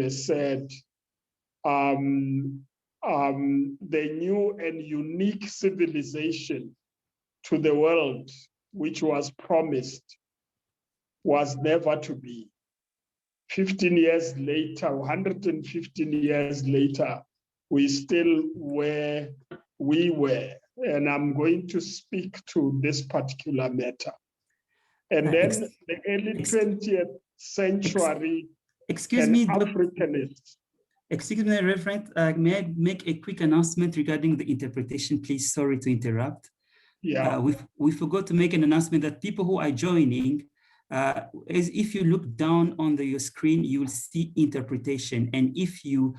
said, the new and unique civilization to the world, which was promised, was never to be. 15 years later, 115 years later, we still where we were. And I'm going to speak to this particular matter. And then the early 20th century Africanists. Excuse me, Reverend, may I make a quick announcement regarding the interpretation, please? Sorry to interrupt. Yeah. We forgot to make an announcement that people who are joining, if you look down on your screen, you will see interpretation. And if you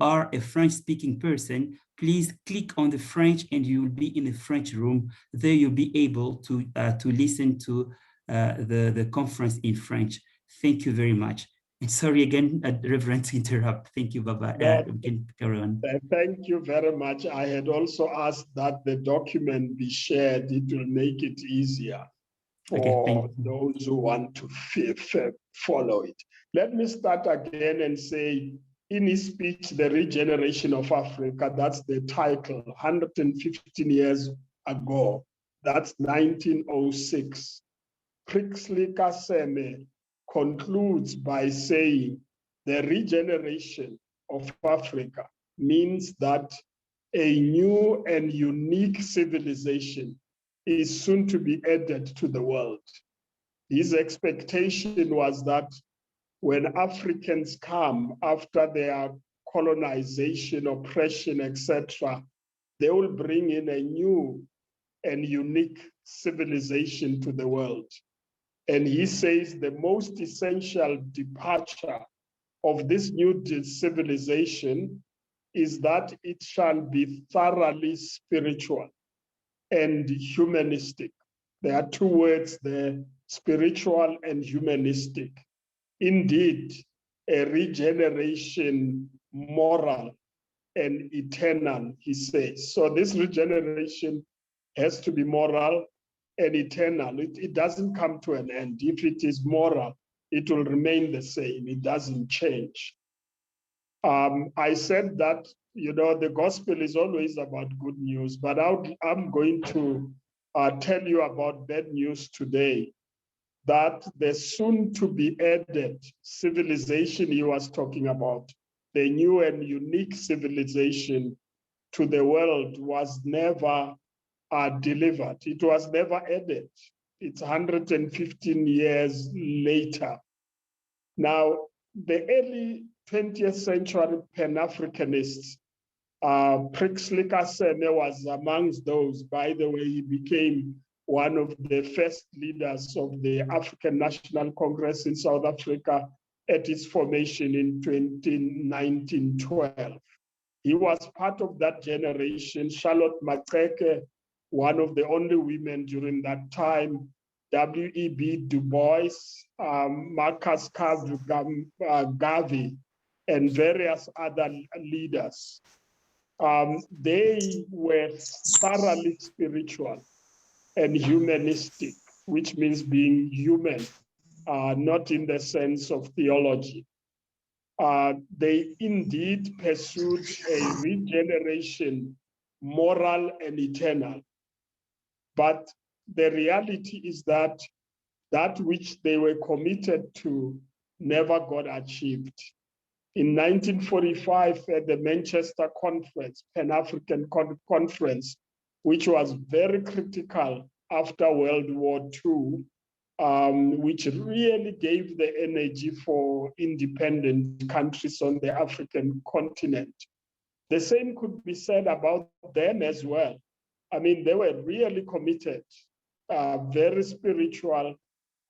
are a French-speaking person, please click on the French and you will be in the French room. There you'll be able to listen to the conference in French. Thank you very much. And sorry again, Reverend, to interrupt. Thank you, Baba. We can carry on. Thank you very much. I had also asked that the document be shared. It will make it easier for those who want to follow it. Let me start again and say, in his speech, The Regeneration of Africa, that's the title, 115 years ago, that's 1906. Prixley Kaseme concludes by saying the regeneration of Africa means that a new and unique civilization is soon to be added to the world. His expectation was that when Africans come after their colonization, oppression, etc., they will bring in a new and unique civilization to the world. And he says the most essential departure of this new civilization is that it shall be thoroughly spiritual and humanistic. There are two words there, spiritual and humanistic. Indeed, a regeneration, moral and eternal, he says. So this regeneration has to be moral and eternal. It doesn't come to an end. If it is moral, it will remain the same. It doesn't change. I said that, the gospel is always about good news, but I'm going to tell you about bad news today, that the soon to be added civilization he was talking about, the new and unique civilization to the world, was never delivered. It was never added. It's 115 years later. Now, the early 20th century Pan-Africanists, Prixley Kaseme was amongst those. By the way, he became one of the first leaders of the African National Congress in South Africa at its formation in 1912. He was part of that generation. Charlotte Maxeke, one of the only women during that time, W.E.B. Du Bois, Marcus Garvey, and various other leaders. They were thoroughly spiritual and humanistic, which means being human, not in the sense of theology. They indeed pursued a regeneration, moral and eternal. But the reality is that that which they were committed to never got achieved. In 1945, at the Manchester Conference, Pan-African Conference, which was very critical after World War II, which really gave the energy for independent countries on the African continent. The same could be said about them as well. I mean, they were really committed, very spiritual,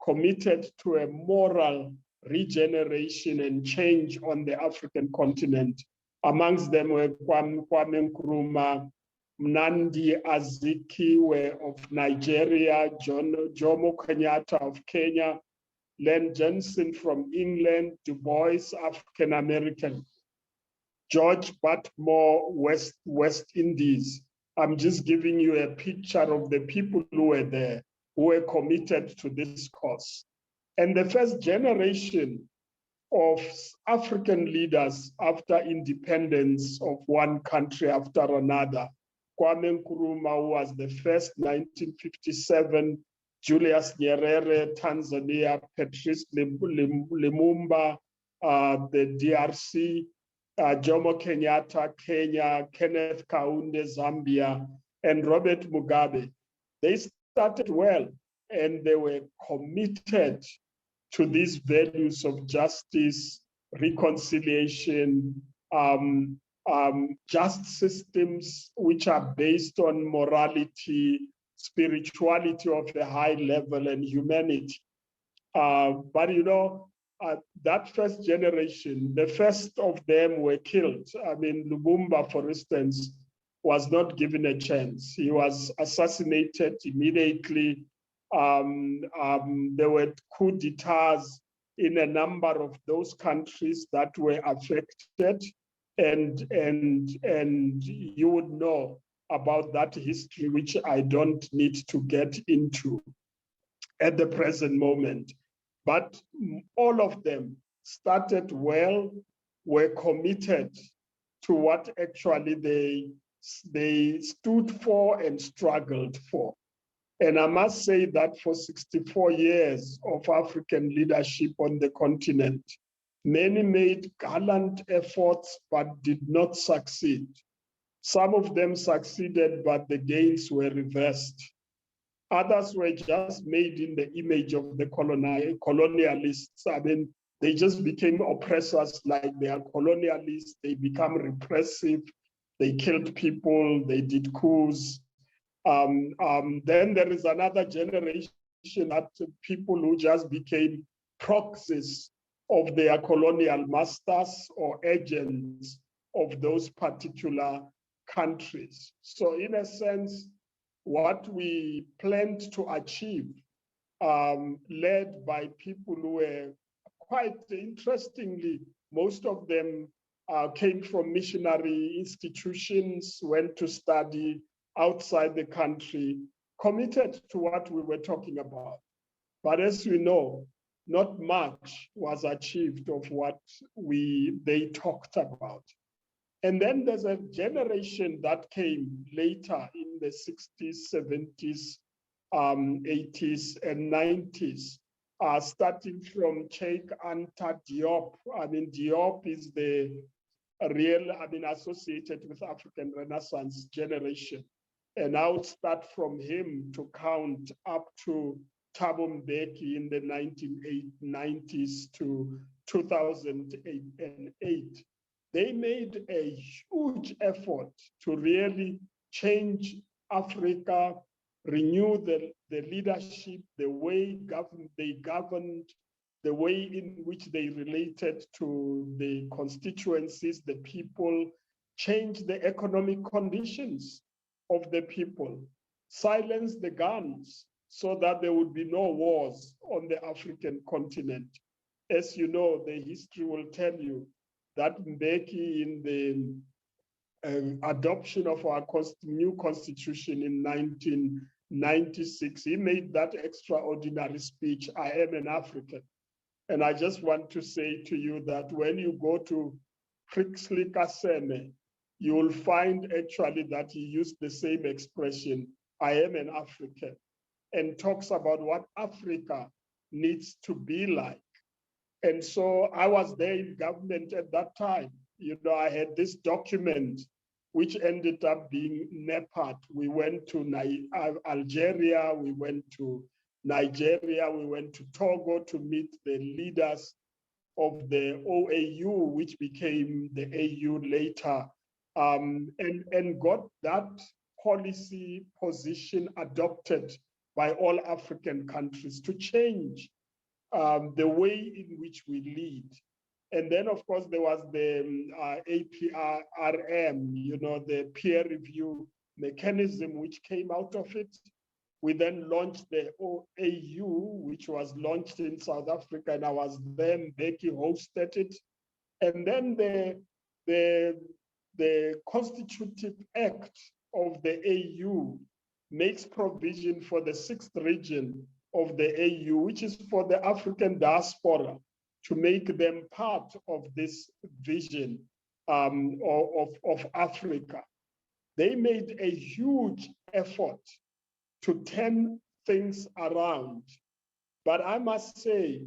committed to a moral regeneration and change on the African continent. Amongst them were Kwame Nkrumah, Mnandi Azikiwe of Nigeria, Jomo Kenyatta of Kenya, Len Johnson from England, Du Bois, African American, George Batmore, West Indies. I'm just giving you a picture of the people who were there, who were committed to this cause. And the first generation of African leaders after independence of one country after another. Kwame Nkrumah was the first, 1957, Julius Nyerere, Tanzania, Patrice Lumumba, the DRC, Jomo Kenyatta, Kenya, Kenneth Kaunda, Zambia, and Robert Mugabe. They started well, and they were committed to these values of justice, reconciliation, just systems which are based on morality, spirituality of a high level, and humanity. But you know, that first generation, the first of them were killed. I mean, Lumumba, for instance, was not given a chance. He was assassinated immediately. There were coup d'etats in a number of those countries that were affected, and you would know about that history, which I don't need to get into at the present moment. But all of them started well, were committed to what actually they stood for and struggled for. And I must say that for 64 years of African leadership on the continent, many made gallant efforts but did not succeed. Some of them succeeded, but the gains were reversed. Others were just made in the image of the colonialists. I mean, they just became oppressors like they are colonialists. They become repressive. They killed people. They did coups. Then there is another generation that people who just became proxies of their colonial masters or agents of those particular countries. So in a sense, what we planned to achieve, led by people who were quite interestingly, most of them came from missionary institutions, went to study outside the country, committed to what we were talking about. But as we know, not much was achieved of what they talked about. And then there's a generation that came later in the 60s, 70s, 80s, and 90s, starting from Cheikh Anta Diop. I mean, Diop is the real, associated with African Renaissance generation. And I would start from him to count up to Thabo Mbeki in the 1990s to 2008. They made a huge effort to really change Africa, renew the leadership, the way they governed, the way in which they related to the constituencies, the people, change the economic conditions of the people, silence the guns so that there would be no wars on the African continent. As you know, the history will tell you that Mbeki, in the adoption of our new constitution in 1996, he made that extraordinary speech, "I am an African." And I just want to say to you that when you go to Krixley Kaseme, you will find actually that he used the same expression, "I am an African," and talks about what Africa needs to be like. And so I was there in government at that time. You know, I had this document which ended up being NEPAD. We went to Algeria, we went to Nigeria, we went to Togo to meet the leaders of the OAU, which became the AU later, and got that policy position adopted by all African countries to change the way in which we lead. And then, of course, there was the APRM, you know, the peer review mechanism which came out of it. We then launched the OAU, which was launched in South Africa, and I was there. Mbeki hosted it. And then the Constitutive Act of the AU makes provision for the 6th region of the AU, which is for the African diaspora. to make them part of this vision of Africa. They made a huge effort to turn things around. But I must say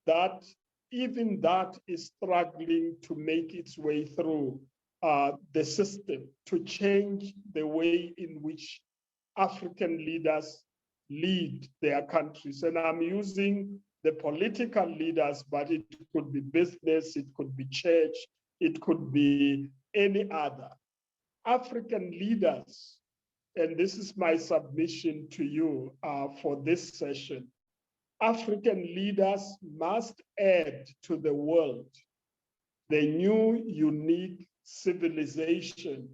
that even that is struggling to make its way through the system, to change the way in which African leaders lead their countries. And I'm using the political leaders, but it could be business, it could be church, it could be any other. African leaders, and this is my submission to you for this session, African leaders must add to the world the new unique civilization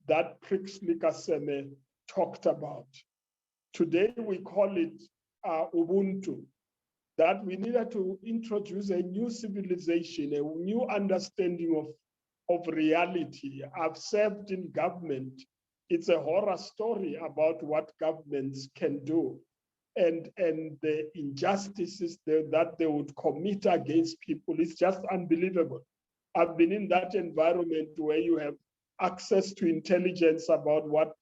that Prixley Kaseme talked about. Today we call it Ubuntu, that we needed to introduce a new civilization, a new understanding of reality. I've served in government. It's a horror story about what governments can do and the injustices that they would commit against people. It's just unbelievable. I've been in that environment where you have access to intelligence about what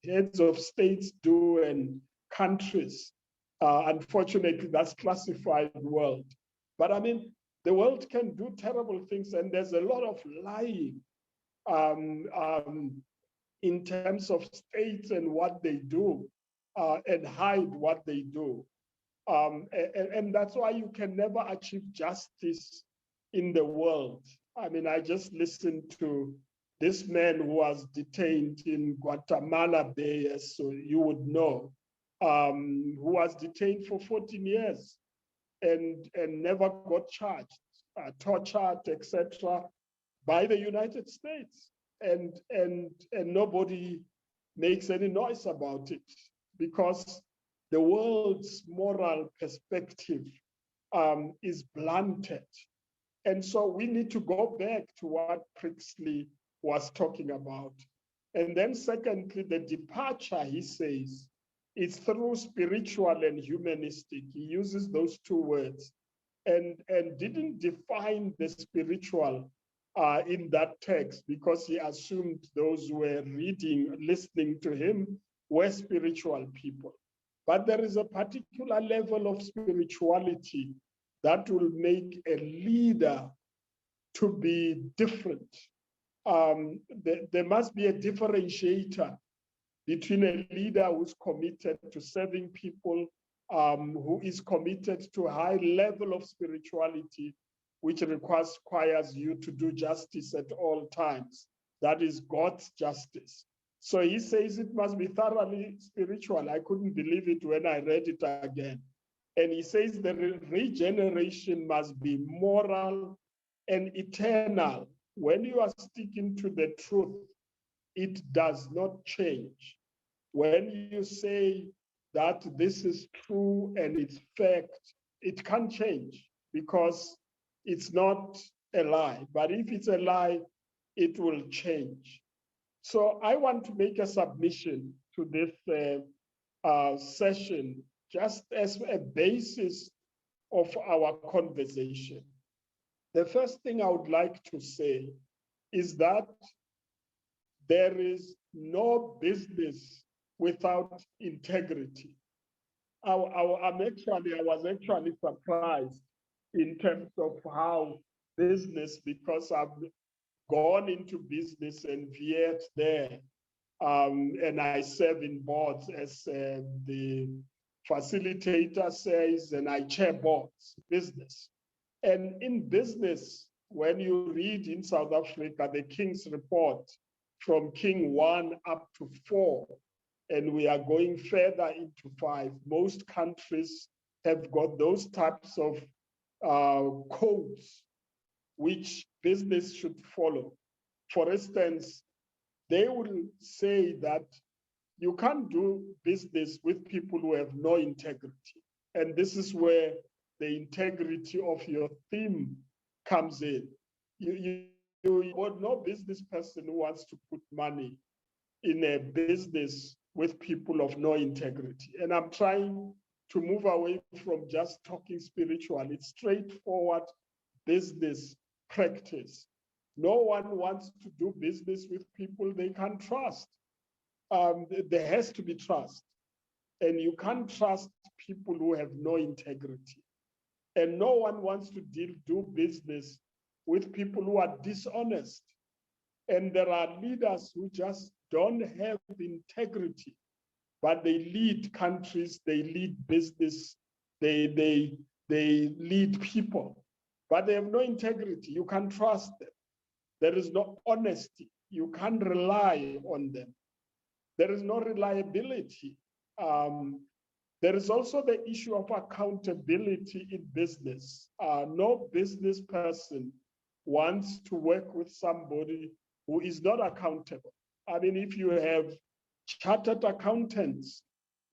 heads of states do and countries. Unfortunately, that's classified world. But I mean, the world can do terrible things, and there's a lot of lying in terms of states and what they do, and hide what they do. And that's why you can never achieve justice in the world. I mean, I just listened to this man who was detained in Guatemala Bay, so you would know, who was detained for 14 years and never got charged, tortured, etc., by the United States. And nobody makes any noise about it because the world's moral perspective is blunted. And so we need to go back to what Prixley was talking about. And then secondly, the departure, he says, is through spiritual and humanistic. He uses those two words and didn't define the spiritual in that text because he assumed those who were listening to him were spiritual people. But there is a particular level of spirituality that will make a leader to be different. There must be a differentiator between a leader who's committed to serving people, who is committed to a high level of spirituality, which requires you to do justice at all times. That is God's justice. So he says it must be thoroughly spiritual. I couldn't believe it when I read it again. And he says the regeneration must be moral and eternal. When you are sticking to the truth, it does not change. When you say that this is true and it's fact, it can't change because it's not a lie. But if it's a lie, it will change. So I want to make a submission to this session just as a basis of our conversation. The first thing I would like to say is that there is no business without integrity. I was actually surprised in terms of how business, because I've gone into business and veered there, and I serve in boards as the facilitator says, and I chair boards, business. And in business, when you read in South Africa, the King's Report from King 1 up to 4, and we are going further into 5, most countries have got those types of codes which business should follow. For instance, they will say that you can't do business with people who have no integrity. And this is where the integrity of your theme comes in. You want no business person who wants to put money in a business with people of no integrity. And I'm trying to move away from just talking spiritual. It's straightforward business practice. No one wants to do business with people they can't trust. There has to be trust. And you can't trust people who have no integrity. And no one wants to do business with people who are dishonest. And there are leaders who just don't have integrity, but they lead countries, they lead business, they lead people, but they have no integrity. You can't trust them. There is no honesty. You can't rely on them. There is no reliability. There is also the issue of accountability in business. No business person wants to work with somebody who is not accountable. I mean, if you have chartered accountants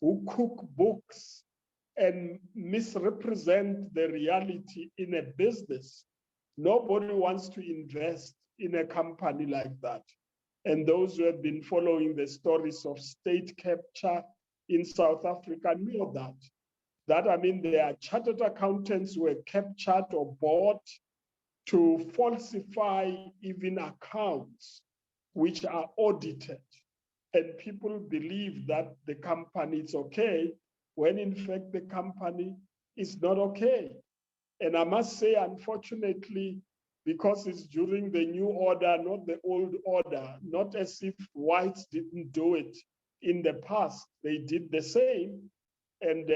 who cook books and misrepresent the reality in a business, nobody wants to invest in a company like that. And those who have been following the stories of state capture in South Africa know that I mean, there are chartered accountants who were captured or bought to falsify even accounts which are audited. And people believe that the company is okay, when in fact the company is not okay. And I must say, unfortunately, because it's during the new order, not the old order, not as if whites didn't do it in the past, they did the same. And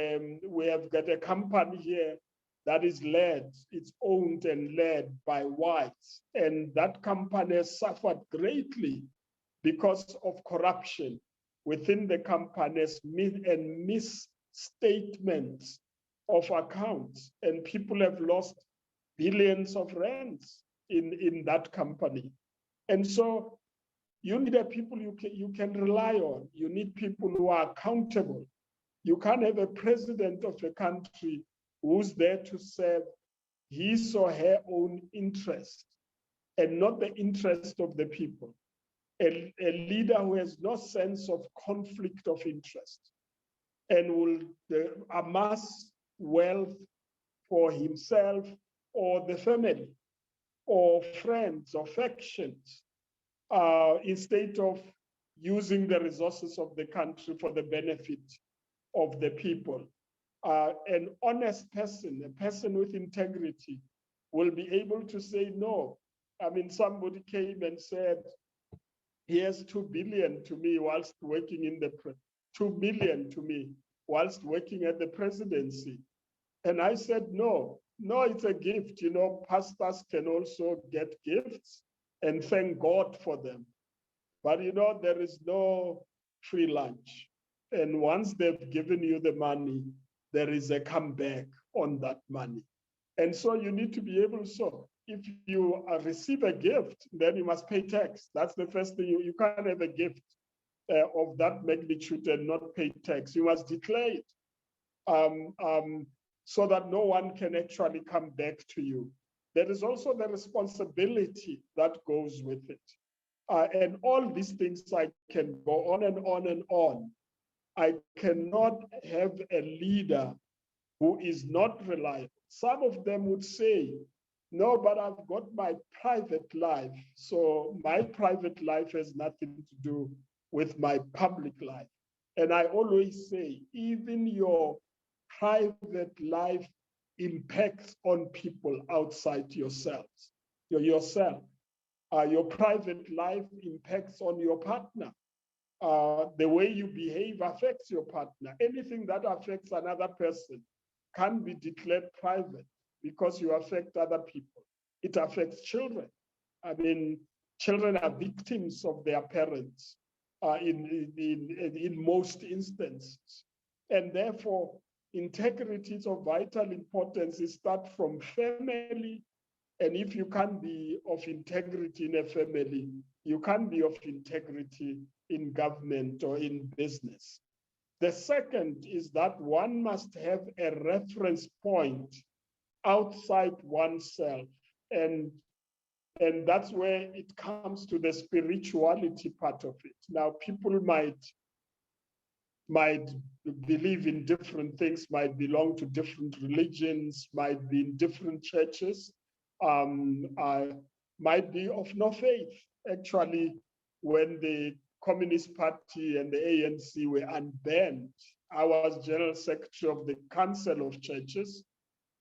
we have got a company here that is it's owned and led by whites. And that company has suffered greatly because of corruption within the companies and misstatements of accounts. And people have lost billions of rands in that company. And so you need a people you can rely on. You need people who are accountable. You can't have a president of a country who's there to serve his or her own interest and not the interest of the people. A leader who has no sense of conflict of interest and will amass wealth for himself or the family or friends or factions instead of using the resources of the country for the benefit of the people. An honest person, a person with integrity, will be able to say no. I mean, somebody came and said, here's 2 billion to me whilst working in 2 million to me whilst working at the presidency. And I said, no, it's a gift. You know, pastors can also get gifts and thank God for them. But you know, there is no free lunch. And once they've given you the money, there is a comeback on that money. And so you need to be able, so if you receive a gift, then you must pay tax. That's the first thing. You can't have a gift of that magnitude and not pay tax. You must declare it so that no one can actually come back to you. There is also the responsibility that goes with it. And all these things, I can go on and on and on. I cannot have a leader who is not reliable. Some of them would say, no, but I've got my private life. So my private life has nothing to do with my public life. And I always say, even your private life impacts on people outside yourselves. Your private life impacts on your partner. The way you behave affects your partner. Anything that affects another person can be declared private because you affect other people. It affects children. I mean, children are victims of their parents in most instances. And therefore, integrity is of vital importance. It starts from family. And if you can't be of integrity in a family, you can't be of integrity in government or in business. The second is that one must have a reference point outside oneself. And that's where it comes to the spirituality part of it. Now, people might might believe in different things, might belong to different religions, might be in different churches, might be of no faith. Actually, when the Communist Party and the ANC were unbanned, I was General Secretary of the Council of Churches,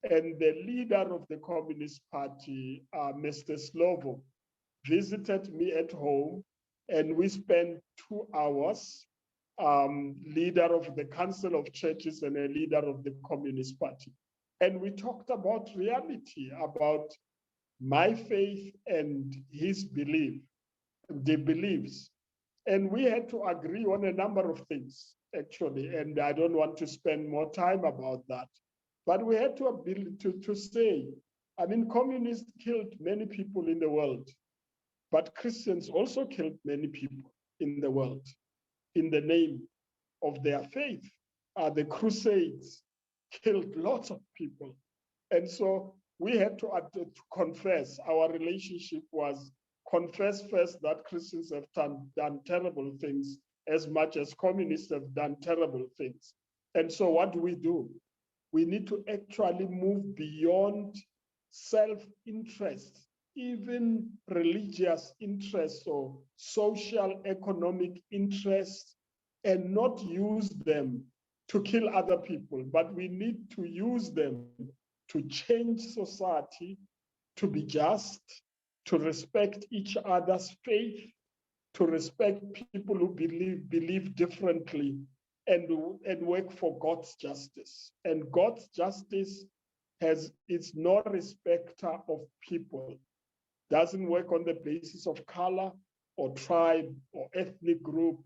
and the leader of the Communist Party, Mr. Slovo, visited me at home, and we spent 2 hours, leader of the Council of Churches and a leader of the Communist Party. And we talked about reality, about my faith and his belief, the beliefs. And we had to agree on a number of things, actually, and I don't want to spend more time about that. But we had to say, I mean, communists killed many people in the world, but Christians also killed many people in the world in the name of their faith. The Crusades killed lots of people. And so we had to confess. Our relationship was confess first that Christians have done terrible things as much as communists have done terrible things. And so what do? We need to actually move beyond self-interest, even religious interests or social economic interests, and not use them to kill other people, but we need to use them to change society, to be just, to respect each other's faith, to respect people who believe differently, and work for God's justice. And God's justice is no respecter of people. Doesn't work on the basis of color or tribe or ethnic group.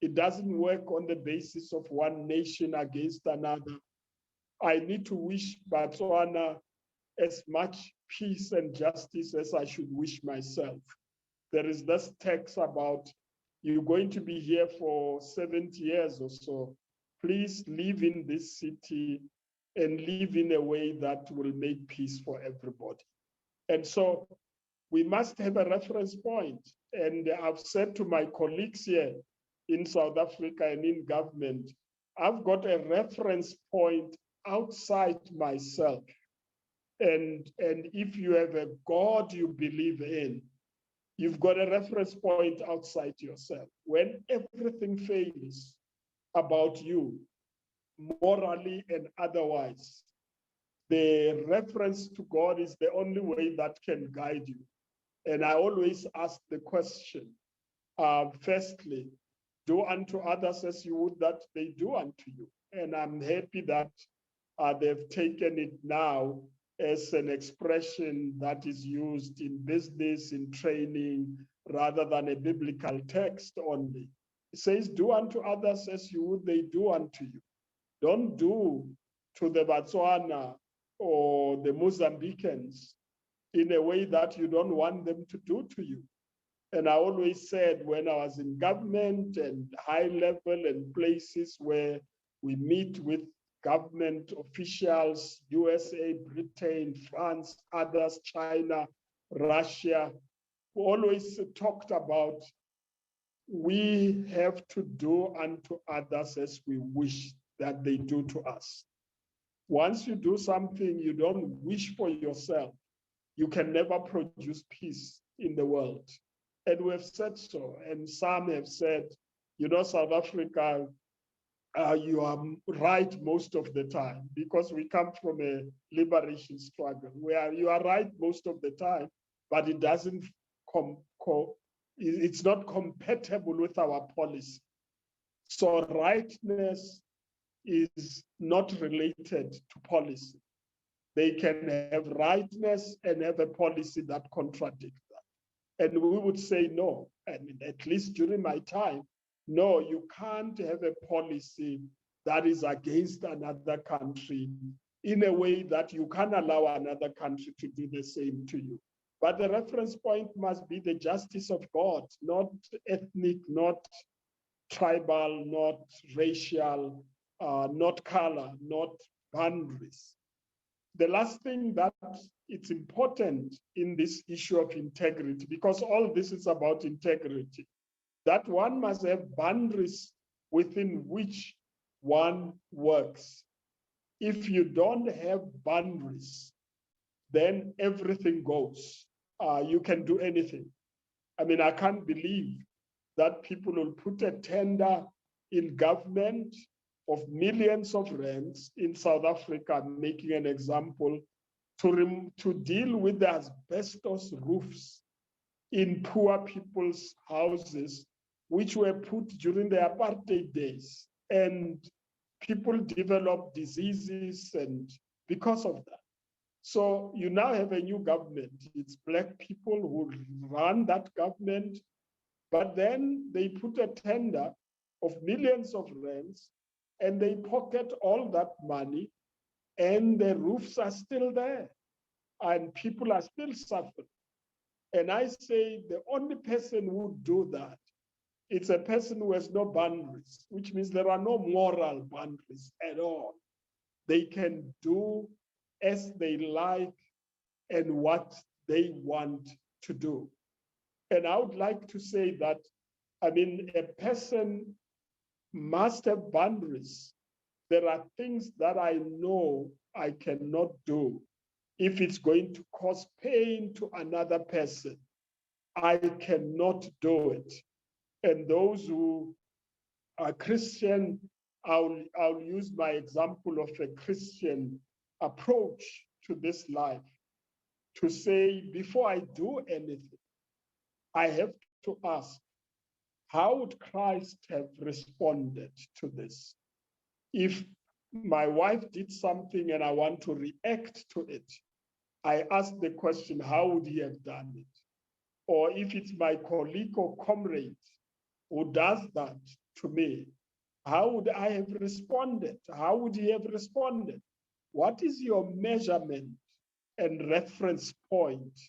It doesn't work on the basis of one nation against another. I need to wish Botswana as much peace and justice as I should wish myself. There is this text about you're going to be here for 70 years or so. Please live in this city and live in a way that will make peace for everybody. And so we must have a reference point. And I've said to my colleagues here in South Africa and in government, I've got a reference point outside myself. And if you have a God you believe in, you've got a reference point outside yourself. When everything fails about you, morally and otherwise, the reference to God is the only way that can guide you. And I always ask the question, firstly, do unto others as you would that they do unto you. And I'm happy that they've taken it now as an expression that is used in business, in training, rather than a biblical text only. It says, do unto others as you would they do unto you. Don't do to the Botswana or the Mozambicans in a way that you don't want them to do to you. And I always said when I was in government and high level and places where we meet with government officials, USA, Britain, France, others, China, Russia, we always talked about we have to do unto others as we wish that they do to us. Once you do something you don't wish for yourself, you can never produce peace in the world. And we have said so, and some have said, you know, South Africa, you are right most of the time, because we come from a liberation struggle where you are right most of the time, but it doesn't it's not compatible with our policy. So rightness is not related to policy. They can have rightness and have a policy that contradicts that. And we would say no, and at least during my time, no, you can't have a policy that is against another country in a way that you can allow another country to do the same to you. But the reference point must be the justice of God, not ethnic, not tribal, not racial, not color, not boundaries. The last thing that it's important in this issue of integrity, because all this is about integrity, that one must have boundaries within which one works. If you don't have boundaries, then everything goes. You can do anything. I mean, I can't believe that people will put a tender in government of millions of rands in South Africa, making an example, to deal with the asbestos roofs in poor people's houses, which were put during the apartheid days. And people developed diseases and because of that. So you now have a new government. It's Black people who run that government, but then they put a tender of millions of rands and they pocket all that money and the roofs are still there and people are still suffering. And I say the only person who would do that, it's a person who has no boundaries, which means there are no moral boundaries at all. They can do as they like and what they want to do. And I would like to say that, I mean, a person must have boundaries. There are things that I know I cannot do if it's going to cause pain to another person. I cannot do it. And those who are Christian, I'll use my example of a Christian approach to this life to say, before I do anything, I have to ask, how would Christ have responded to this? If my wife did something and I want to react to it, I ask the question, how would he have done it? Or if it's my colleague or comrade who does that to me, how would I have responded? How would he have responded? What is your measurement and reference point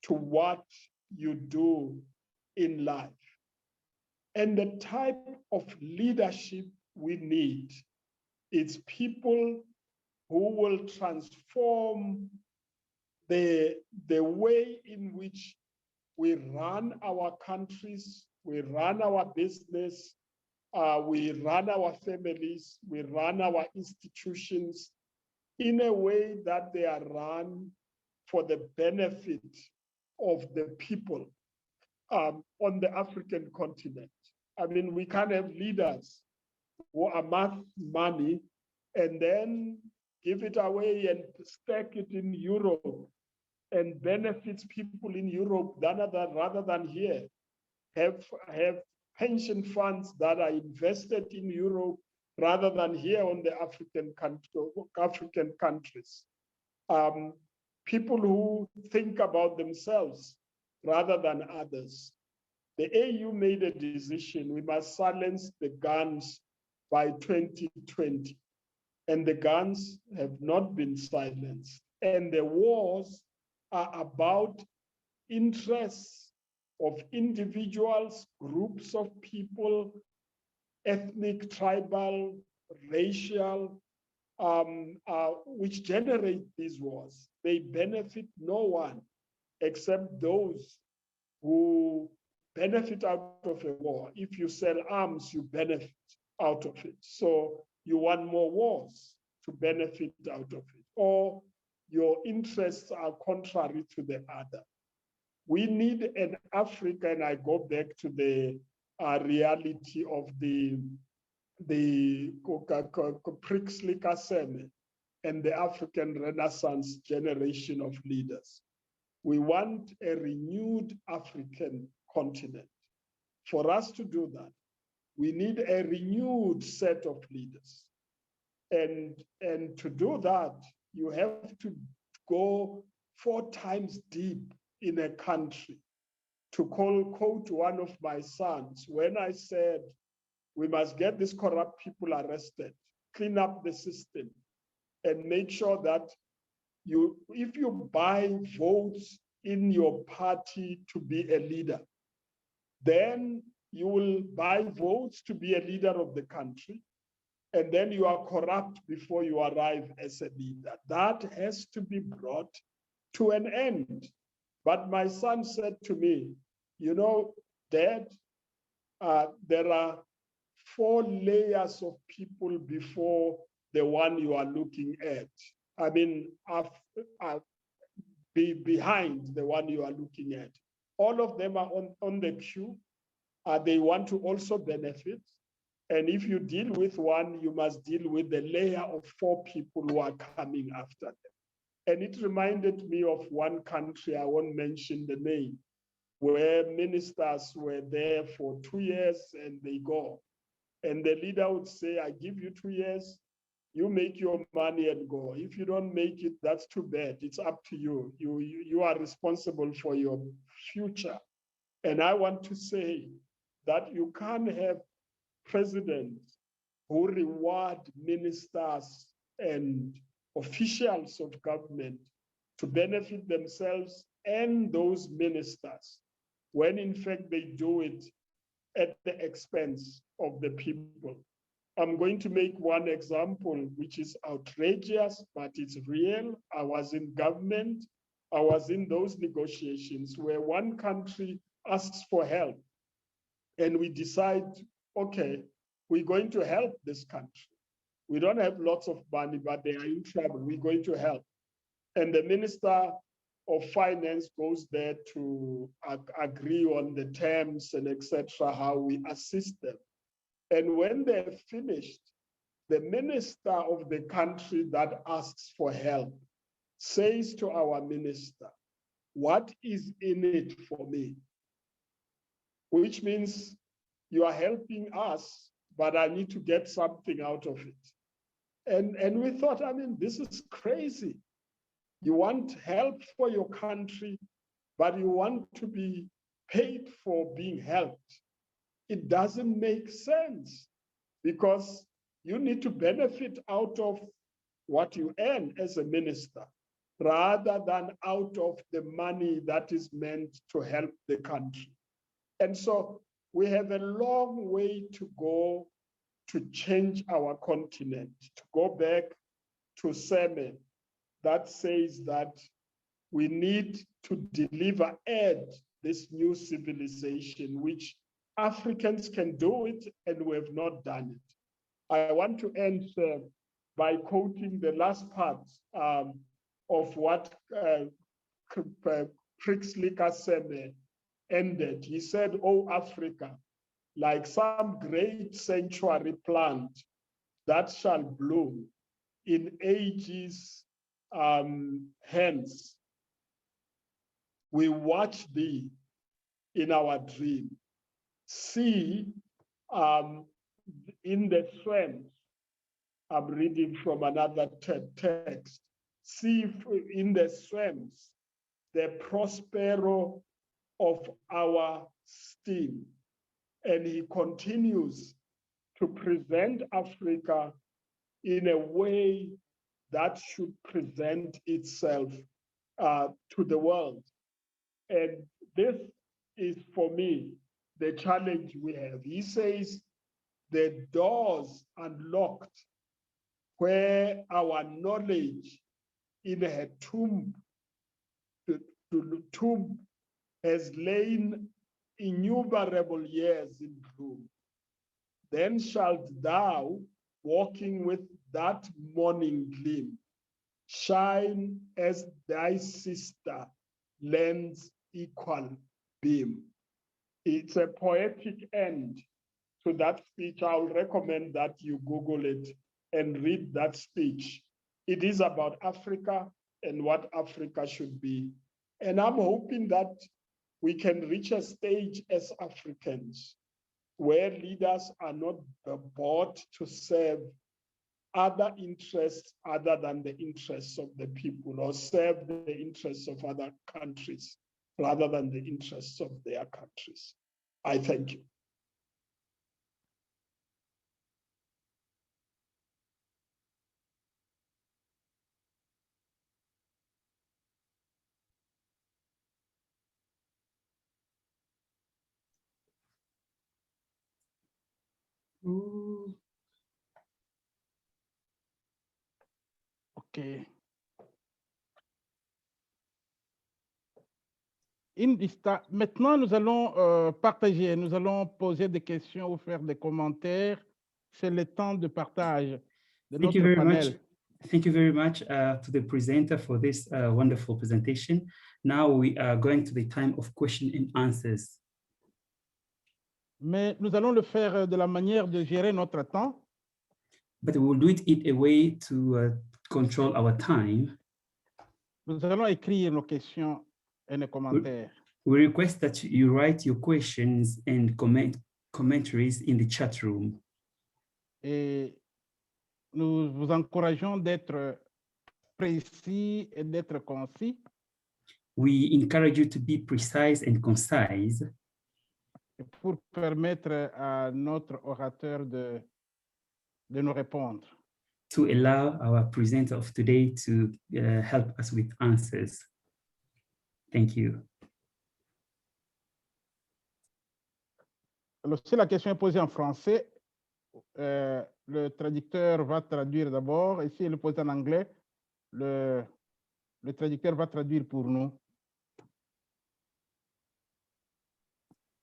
to what you do in life? And the type of leadership we need is people who will transform the way in which we run our countries, we run our business, we run our families, we run our institutions in a way that they are run for the benefit of the people on the African continent. I mean, we can't have leaders who amass money and then give it away and stack it in Europe and benefits people in Europe rather than here. Have pension funds that are invested in Europe rather than here on the African countries. People who think about themselves rather than others. The AU made a decision, we must silence the guns by 2020. And the guns have not been silenced. And the wars are about interests of individuals, groups of people, ethnic, tribal, racial, which generate these wars. They benefit no one except those who benefit out of a war. If you sell arms, you benefit out of it. So you want more wars to benefit out of it, or your interests are contrary to the other. We need an Africa, and I go back to the reality of the Pricksley Kaseme and the African Renaissance generation of leaders. We want a renewed African continent. For us to do that, we need a renewed set of leaders. And to do that, you have to go 4 times deep in a country. To quote one of my sons, when I said, we must get these corrupt people arrested, clean up the system, and make sure that if you buy votes in your party to be a leader, then you will buy votes to be a leader of the country, and then you are corrupt before you arrive as a leader. That has to be brought to an end. But my son said to me, you know, Dad, there are 4 layers of people before the one you are looking at. I mean, behind the one you are looking at. All of them are on the queue. They want to also benefit. And if you deal with one, you must deal with the layer of 4 people who are coming after them. And it reminded me of one country, I won't mention the name, where ministers were there for 2 years and they go. And the leader would say, I give you 2 years, you make your money and go. If you don't make it, that's too bad. It's up to you. You are responsible for your future. And I want to say that you can't have presidents who reward ministers and officials of government to benefit themselves and those ministers, when in fact they do it at the expense of the people. I'm going to make one example, which is outrageous, but it's real. I was in government. I was in those negotiations where one country asks for help and we decide, okay, we're going to help this country. We don't have lots of money, but they are in trouble. We're going to help. And the Minister of Finance goes there to agree on the terms and etc., how we assist them. And when they're finished, the minister of the country that asks for help says to our minister, what is in it for me? Which means you are helping us, but I need to get something out of it. And we thought, I mean, this is crazy. You want help for your country, but you want to be paid for being helped. It doesn't make sense because you need to benefit out of what you earn as a minister rather than out of the money that is meant to help the country. And so we have a long way to go to change our continent, to go back to Seme that says that we need to deliver, add this new civilization, which Africans can do it, and we have not done it. I want to end by quoting the last part of what Krixlika Seme ended. He said, "Oh, Africa, like some great sanctuary plant that shall bloom in ages hence, we watch thee in our dream. See in the swamps," I'm reading from another text, "see in the swamps the prospero of our steam." And he continues to present Africa in a way that should present itself to the world. And this is, for me, the challenge we have. He says, the doors unlocked where our knowledge in her tomb has lain innumerable years in bloom. Then shalt thou, walking with that morning gleam, shine as thy sister lends equal beam. It's a poetic end to that speech. I'll recommend that you Google it and read that speech. It is about Africa and what Africa should be. And I'm hoping that we can reach a stage as Africans where leaders are not bought to serve other interests other than the interests of the people, or serve the interests of other countries rather than the interests of their countries. I thank you. Ooh. Okay. Maintenant, nous allons partager, nous allons poser des questions ou faire des commentaires. C'est le temps de partage de Thank you notre very much. panel. Thank you very much to the presenter for this wonderful presentation. Now we are going to the time of question and answers. Mais nous allons le faire de la manière de gérer notre temps. But we will do it in a way to control our time. Nous allons écrire nos questions et nos commentaires. We request that you write your questions and commentaries in the chat room. Et nous vous encourageons d'être précis et d'être concis. We encourage you to be precise and concise. Pour permettre à notre orateur de nous répondre. To allow our presenter of today to help us with answers. Thank you. Alors, si la question est posée en français, le traducteur va traduire d'abord, et si elle est posée en anglais, le traducteur va traduire pour nous.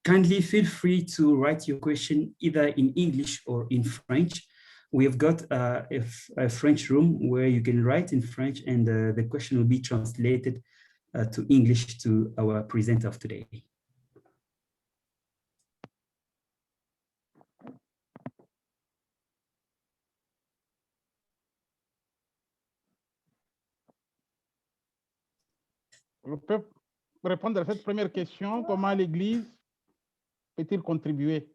Kindly feel free to write your question either in English or in French. We have got a French room where you can write in French and the question will be translated to English to our presenter of today. On peut répondre à cette première question, comment l'Église peut-il contribuer?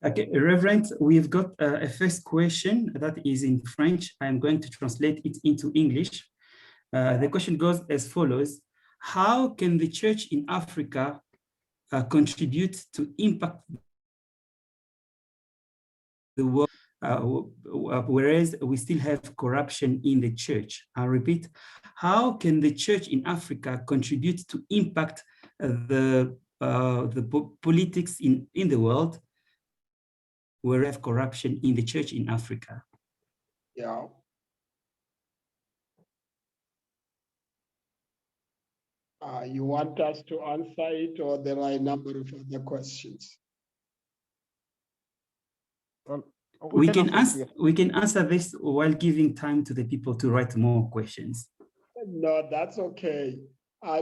Okay, Reverend, we've got a first question that is in French. I'm going to translate it into English. The question goes as follows. How can the church in Africa contribute to impact the world, whereas we still have corruption in the church? I'll repeat, how can the church in Africa contribute to impact the politics in the world, where we have corruption in the church in Africa? Yeah. You want us to answer it, or there are a number of other questions? We can answer this while giving time to the people to write more questions. No, that's okay.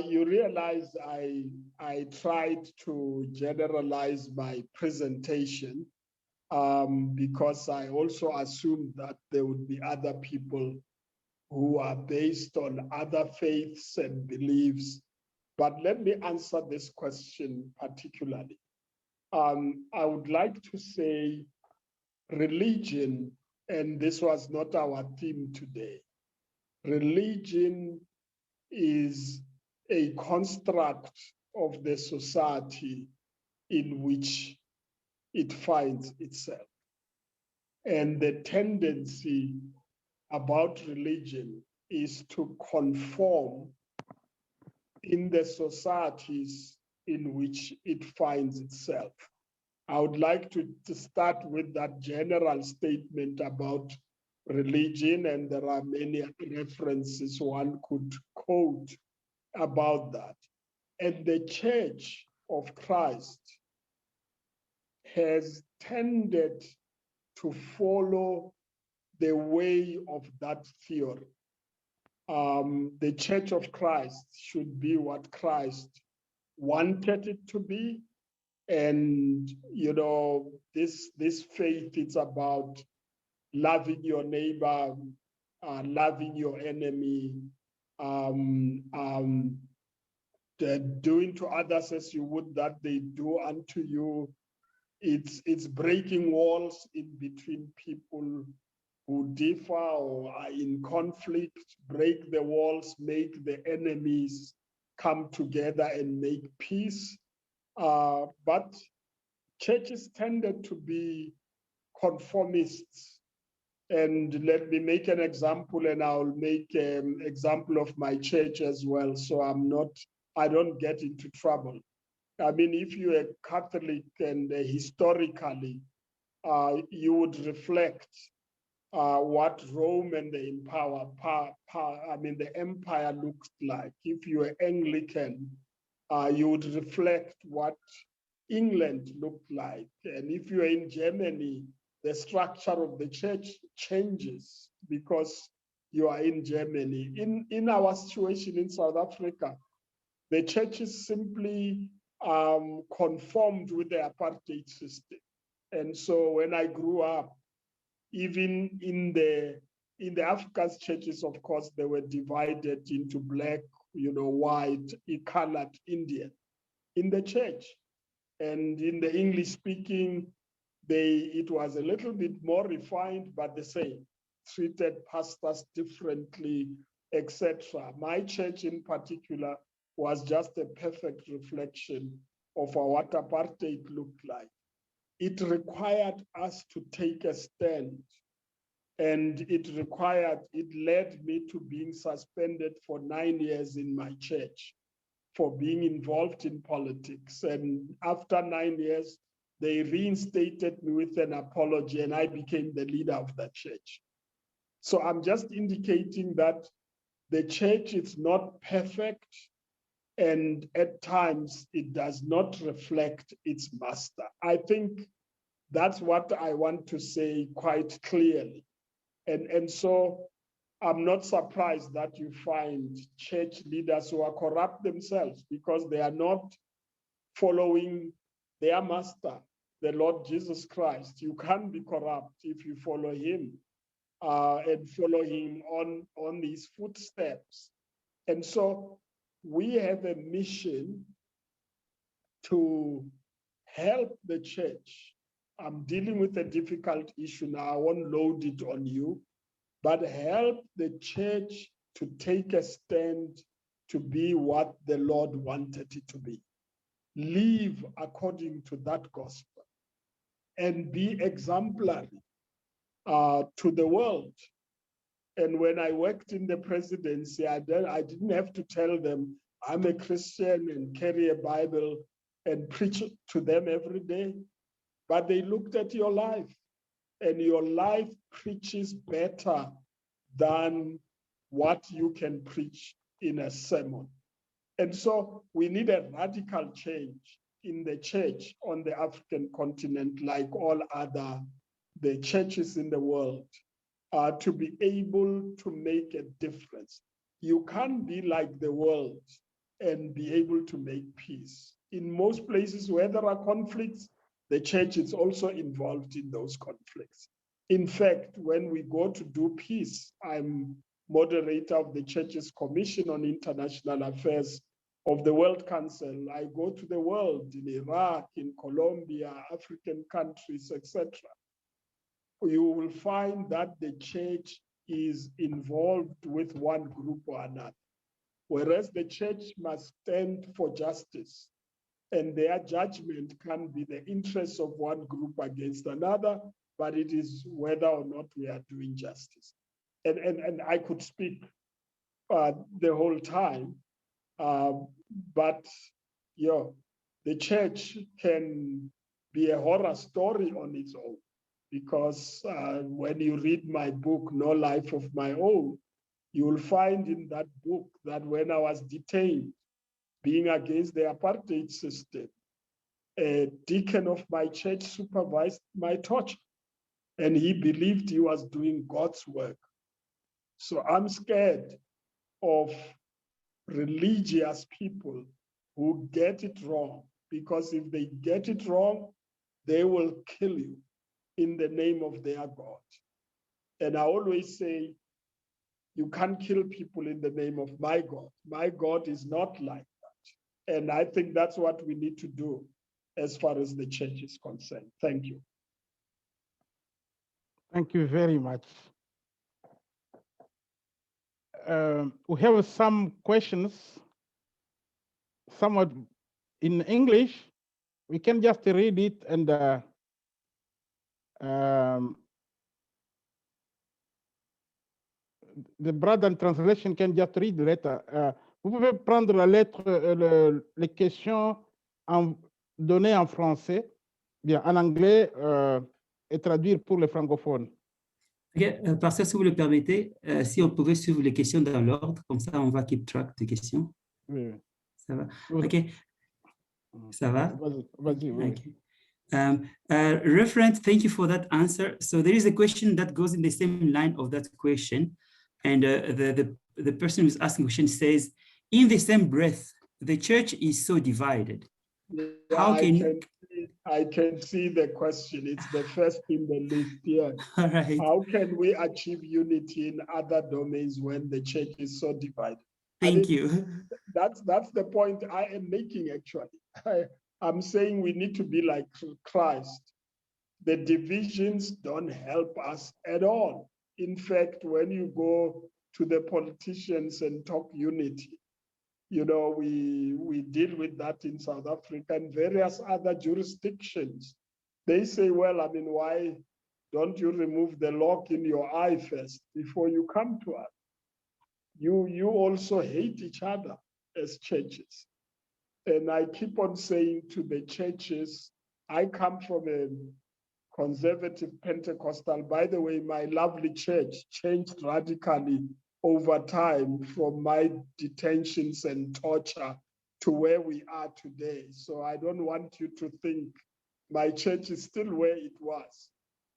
You realize I tried to generalize my presentation because I also assumed that there would be other people who are based on other faiths and beliefs. But let me answer this question particularly. I would like to say religion, and this was not our theme today. Religion is a construct of the society in which it finds itself. And the tendency about religion is to conform in the societies in which it finds itself. I would like to start with that general statement about religion, and there are many references one could quote about that. And the Church of Christ has tended to follow the way of that theory. The Church of Christ should be what Christ wanted it to be. And, you know, this faith, it's about loving your neighbor, loving your enemy, doing to others as you would that they do unto you. It's breaking walls in between people who differ or are in conflict, break the walls, make the enemies come together and make peace. But churches tended to be conformists. And let me make an example, and I'll make an example of my church as well. So I don't get into trouble. I mean, if you're a Catholic and historically, you would reflect what Rome and the empire looks like. If you're Anglican, you would reflect what England looked like. And if you're in Germany, the structure of the church changes because you are in Germany. In our situation in South Africa, the church is simply conformed with the apartheid system. And so when I grew up, even in the African churches, of course, they were divided into black, white, colored, Indian in the church. And in the English speaking, it was a little bit more refined, but the same, treated pastors differently, etc. My church in particular was just a perfect reflection of what apartheid looked like. It required us to take a stand, and it led me to being suspended for 9 years in my church for being involved in politics. And after 9 years, they reinstated me with an apology, and I became the leader of that church. So I'm just indicating that the church is not perfect, and at times it does not reflect its master. I think that's what I want to say quite clearly. And so I'm not surprised that you find church leaders who are corrupt themselves because they are not following their master, the Lord Jesus Christ. You can't be corrupt if you follow him and follow him on his footsteps. And so we have a mission to help the church. I'm dealing with a difficult issue now. I won't load it on you, but help the church to take a stand to be what the Lord wanted it to be. Live according to that gospel and be exemplary to the world. And when I worked in the presidency, I didn't have to tell them I'm a Christian and carry a Bible and preach to them every day. But they looked at your life, and your life preaches better than what you can preach in a sermon. And so we need a radical change in the church on the African continent, like all the churches in the world, to be able to make a difference. You can't be like the world and be able to make peace. In most places where there are conflicts, the church is also involved in those conflicts. In fact, when we go to do peace, I'm moderator of the Church's Commission on International Affairs of the World Council. I go to the world, in Iraq, in Colombia, African countries, etc. You will find that the church is involved with one group or another, whereas the church must stand for justice, and their judgment can be the interests of one group against another, but it is whether or not we are doing justice. And I could speak the whole time, but the church can be a horror story on its own, because when you read my book, No Life of My Own, you will find in that book that when I was detained, being against the apartheid system, a deacon of my church supervised my torture, and he believed he was doing God's work. So I'm scared of religious people who get it wrong, because if they get it wrong, they will kill you in the name of their God. And I always say, you can't kill people in the name of my God. My God is not like that. And I think that's what we need to do as far as the church is concerned. Thank you. Thank you very much. We have some questions, somewhat in English. We can just read it, and the brother in translation can just read the letter. Vous pouvez prendre la lettre, les questions données en français, bien en anglais, et traduire pour les francophones. Okay, Pasteur, si vous le permettez, si on pouvait suivre les questions dans l'ordre, comme ça on va keep track des questions. Oui. Ça va? Okay. Ça va? Vas-y, oui. Okay. Reverend, thank you for that answer. So there is a question that goes in the same line of that question. And the person who's asking the question says, in the same breath, the church is so divided. Yeah, How can I can see the question. It's the first in the list here. All right. How can we achieve unity in other domains when the church is so divided? Thank you. That's the point I am making, actually. I'm saying we need to be like Christ. The divisions don't help us at all. In fact, when you go to the politicians and talk unity, you know, we deal with that in South Africa and various other jurisdictions. They say, well, I mean, why don't you remove the lock in your eye first before you come to us? You also hate each other as churches. And I keep on saying to the churches, I come from a conservative Pentecostal. By the way, my lovely church changed radically over time from my detentions and torture to where we are today. So I don't want you to think my church is still where it was.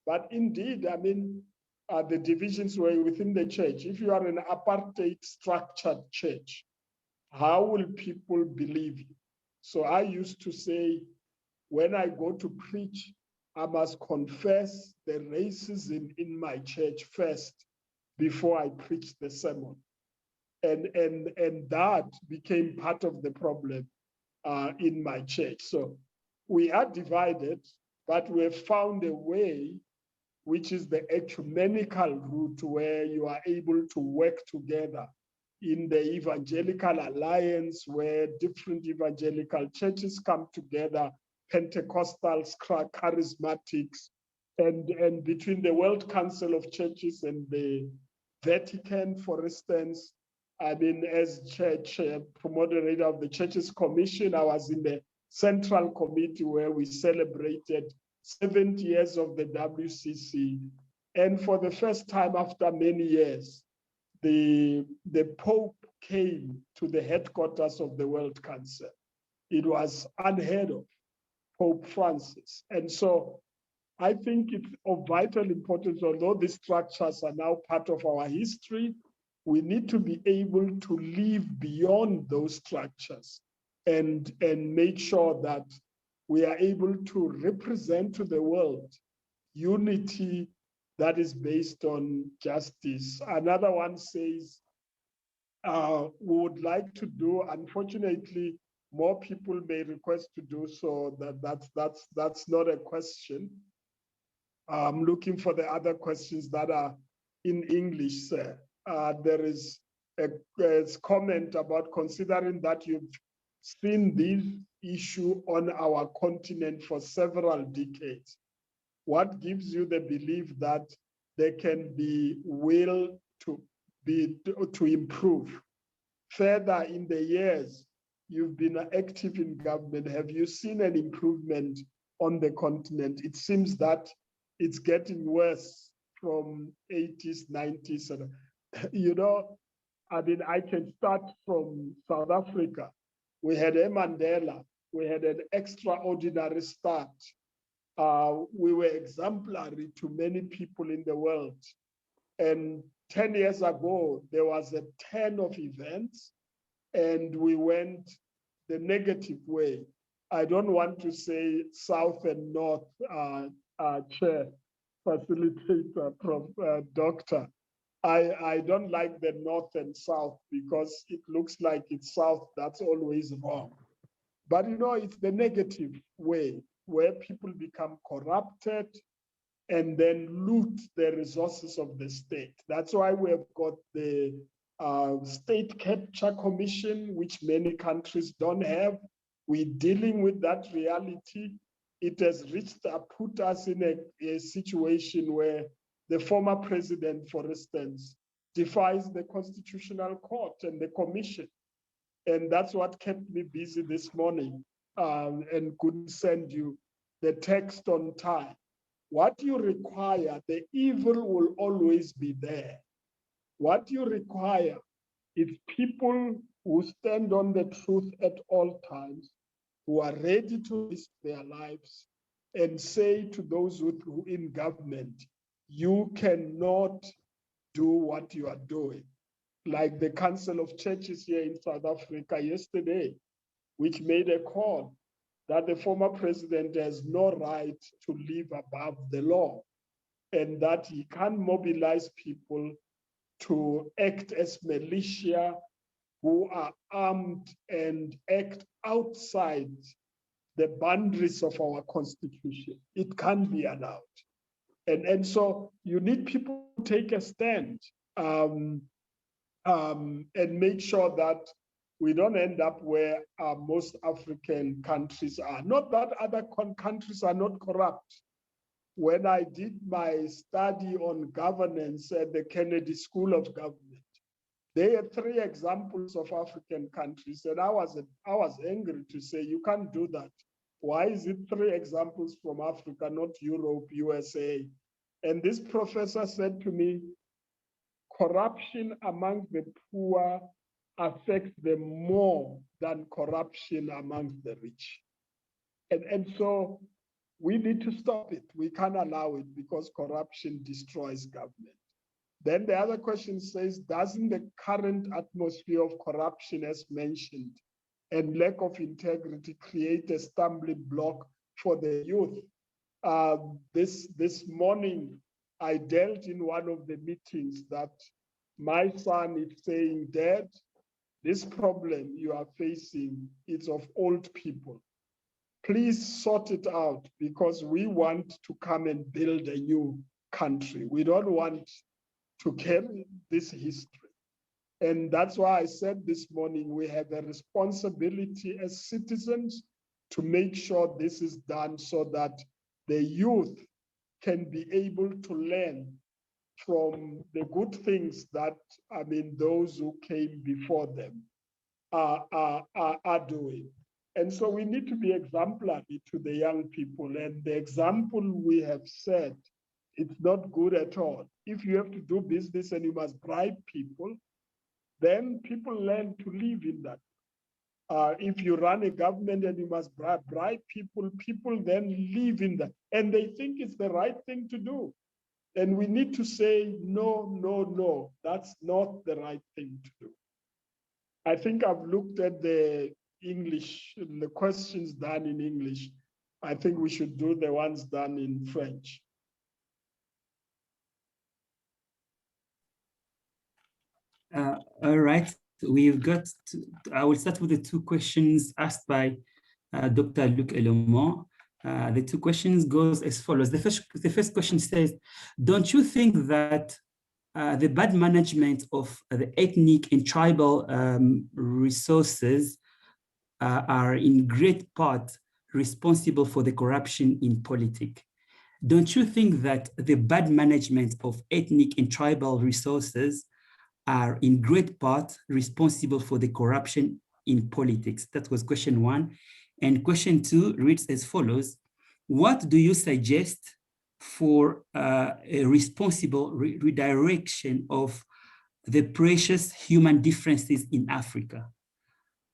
But indeed, I mean, the divisions were within the church. If you are an apartheid structured church, how will people believe you? So I used to say, when I go to preach, I must confess the racism in my church first before I preach the sermon. And that became part of the problem in my church. So we are divided, but we have found a way, which is the ecumenical route, where you are able to work together in the Evangelical Alliance, where different evangelical churches come together, Pentecostals, charismatics, and between the World Council of Churches and the Vatican, for instance. I mean, as church moderator of the Churches Commission, I was in the Central Committee where we celebrated 70 years of the WCC. And for the first time after many years, the Pope came to the headquarters of the World Council. It was unheard of, Pope Francis. And so I think it's of vital importance, although these structures are now part of our history, we need to be able to live beyond those structures and make sure that we are able to represent to the world unity that is based on justice. Another one says, we would like to do, unfortunately, more people may request to do so. That's not a question. I'm looking for the other questions that are in English, sir. There is a comment about considering that you've seen this issue on our continent for several decades. What gives you the belief that there can be will to improve? Further, in the years you've been active in government, have you seen an improvement on the continent? It seems that it's getting worse from 80s, 90s. And, you know, I mean, I can start from South Africa. We had a Mandela. We had an extraordinary start. We were exemplary to many people in the world. And 10 years ago, there was a turn of events, and we went the negative way. I don't want to say South and North, Chair, Facilitator, Doctor. I don't like the North and South because it looks like it's South that's always wrong. But you know, it's the negative way where people become corrupted and then loot the resources of the state. That's why we have got the State Capture Commission, which many countries don't have. We're dealing with that reality. It has put us in a situation where the former president, for instance, defies the Constitutional Court and the Commission. And that's what kept me busy this morning and couldn't send you the text on time. What you require, the evil will always be there. What you require is people who stand on the truth at all times, who are ready to risk their lives and say to those who in government, you cannot do what you are doing. Like the Council of Churches here in South Africa yesterday, which made a call that the former president has no right to live above the law, and that he can mobilize people to act as militia who are armed and act outside the boundaries of our constitution. It can't be allowed. And so you need people to take a stand and make sure that we don't end up where most African countries are. Not that other countries are not corrupt. When I did my study on governance at the Kennedy School of Government, there are 3 examples of African countries, and I was angry to say, you can't do that. Why is it 3 examples from Africa, not Europe, USA? And this professor said to me, corruption among the poor affects them more than corruption among the rich. And so we need to stop it. We can't allow it because corruption destroys government. Then the other question says, doesn't the current atmosphere of corruption, as mentioned, and lack of integrity create a stumbling block for the youth? This morning, I dealt in one of the meetings that my son is saying, Dad, this problem you are facing is of old people. Please sort it out because we want to come and build a new country. We don't want to carry this history. And that's why I said this morning, we have a responsibility as citizens to make sure this is done so that the youth can be able to learn from the good things that, those who came before them are doing. And so we need to be exemplary to the young people. And the example we have said, it's not good at all. If you have to do business and you must bribe people, then people learn to live in that. If you run a government and you must bribe people, people then live in that. And they think it's the right thing to do. And we need to say, no, no, no, that's not the right thing to do. I think I've looked at the English, the questions done in English. I think we should do the ones done in French. All right, we've got, I will start with the 2 questions asked by Dr. Luc Elemont. The 2 questions goes as follows. The first question says, don't you think that the bad management of the ethnic and tribal resources are in great part responsible for the corruption in politics? Don't you think that the bad management of ethnic and tribal resources are in great part responsible for the corruption in politics? That was question 1. And question 2 reads as follows. What do you suggest for a responsible redirection of the precious human differences in Africa?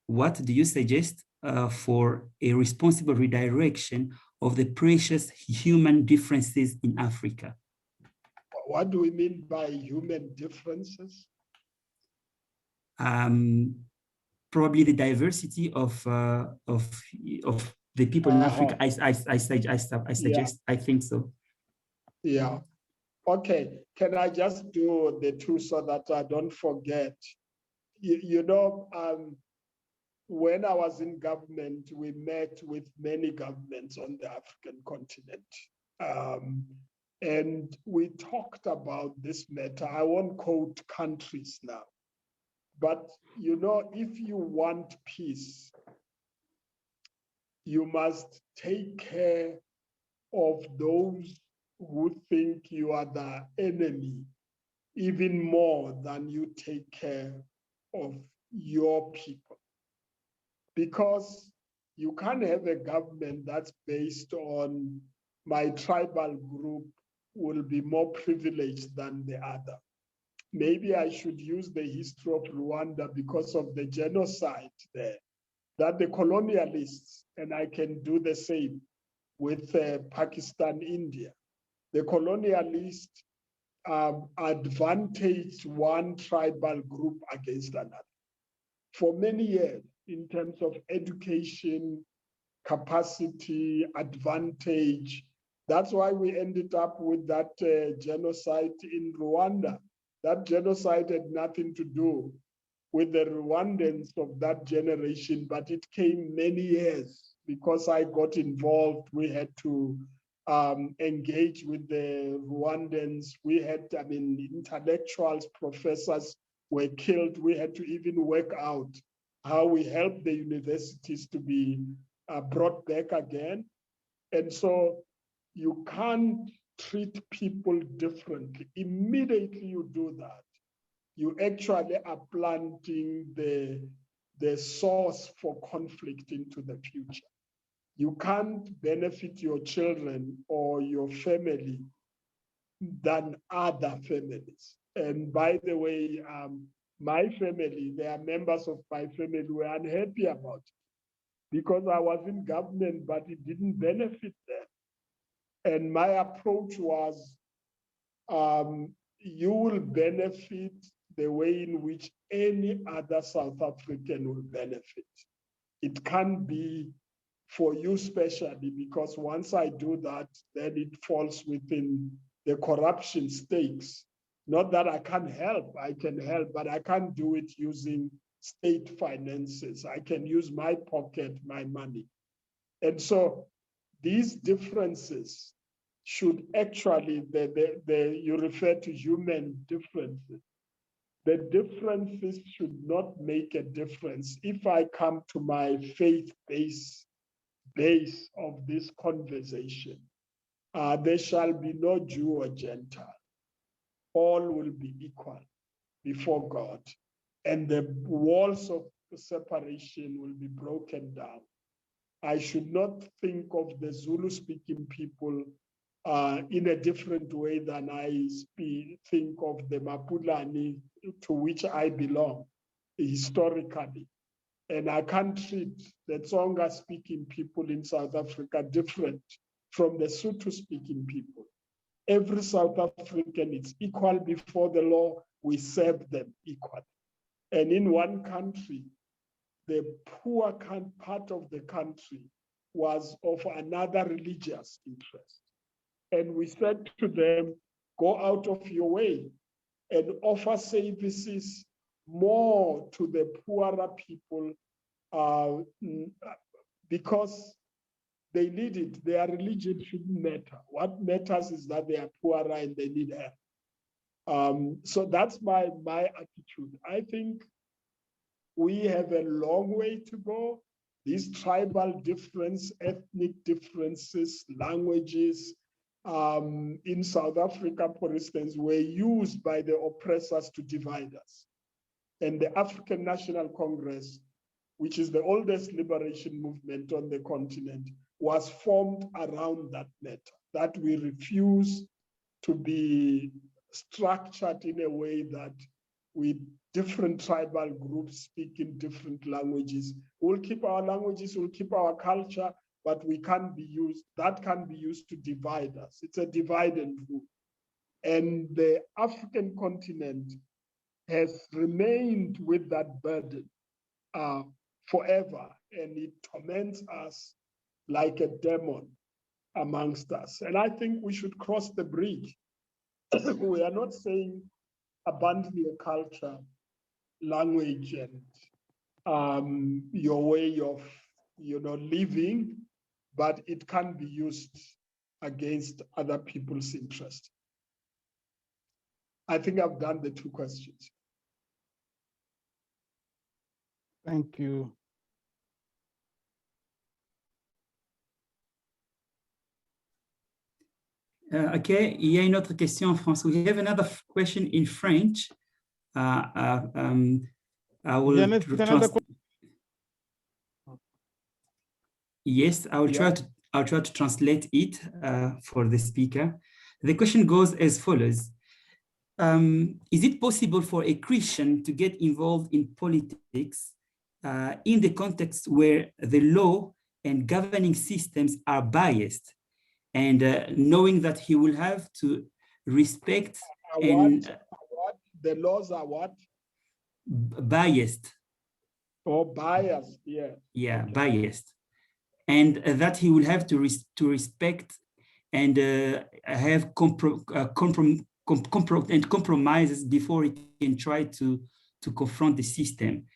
What do you suggest for a responsible redirection of the precious human differences in Africa? What do we mean by human differences? Probably the diversity of the people in Africa. I suggest. Yeah. I think so. Yeah. Okay. Can I just do the 2 so that I don't forget? When I was in government, we met with many governments on the African continent. And we talked about this matter. I won't quote countries now. But, if you want peace, you must take care of those who think you are the enemy, even more than you take care of your people. Because you can't have a government that's based on my tribal group will be more privileged than the other. maybe I should use the history of Rwanda because of the genocide there, that the colonialists, and I can do the same with Pakistan, India, the colonialists advantaged one tribal group against another for many years in terms of education, capacity, advantage. That's why we ended up with that genocide in Rwanda. That genocide had nothing to do with the Rwandans of that generation, but it came many years because I got involved. We had to engage with the Rwandans. We had, intellectuals, professors were killed. We had to even work out how we help the universities to be brought back again. And so you can't treat people differently. Immediately you do that, you actually are planting the source for conflict into the future. You can't benefit your children or your family than other families. And by the way, my family, there are members of my family who were unhappy about it because I was in government, but it didn't benefit them. And my approach was, you will benefit the way in which any other South African will benefit. It can't be for you specially, because once I do that, then it falls within the corruption stakes. Not that I can't help, I can help, but I can't do it using state finances. I can use my pocket, my money. And so these differences should actually, you refer to human differences. The differences should not make a difference. If I come to my faith base of this conversation, there shall be no Jew or Gentile. All will be equal before God, and the walls of separation will be broken down. I should not think of the Zulu-speaking people in a different way than I think of the Mapulani, to which I belong historically. And I can't treat the Tsonga-speaking people in South Africa different from the Sotho-speaking people. Every South African is equal before the law. We serve them equally. And in one country, the poor part of the country was of another religious interest. And we said to them, go out of your way and offer services more to the poorer people because they need it. Their religion shouldn't matter. What matters is that they are poorer and they need help. So that's my attitude. I think we have a long way to go. These tribal differences, ethnic differences, languages, in South Africa, for instance, were used by the oppressors to divide us. And the African National Congress, which is the oldest liberation movement on the continent, was formed around that matter, that we refuse to be structured in a way that we different tribal groups speaking different languages. We'll keep our languages, we'll keep our culture, but we can't be used, that can be used to divide us. It's a divide and rule. And the African continent has remained with that burden forever, and it torments us like a demon amongst us. And I think we should cross the bridge. We are not saying abandon your culture, language, and your way of living, but it can be used against other people's interests. I think I've done the two questions. Thank you. Okay, il y a une autre question en français. We have another question in French. I will Yes, I'll try to translate it for the speaker. The question goes as follows. is it possible for a Christian to get involved in politics in the context where the law and governing systems are biased, and knowing that he will have to respect what the laws are what? Biased. Or biased, yeah. Yeah, okay. Biased. And that he will have to respect and have compromises before he can try to confront the system?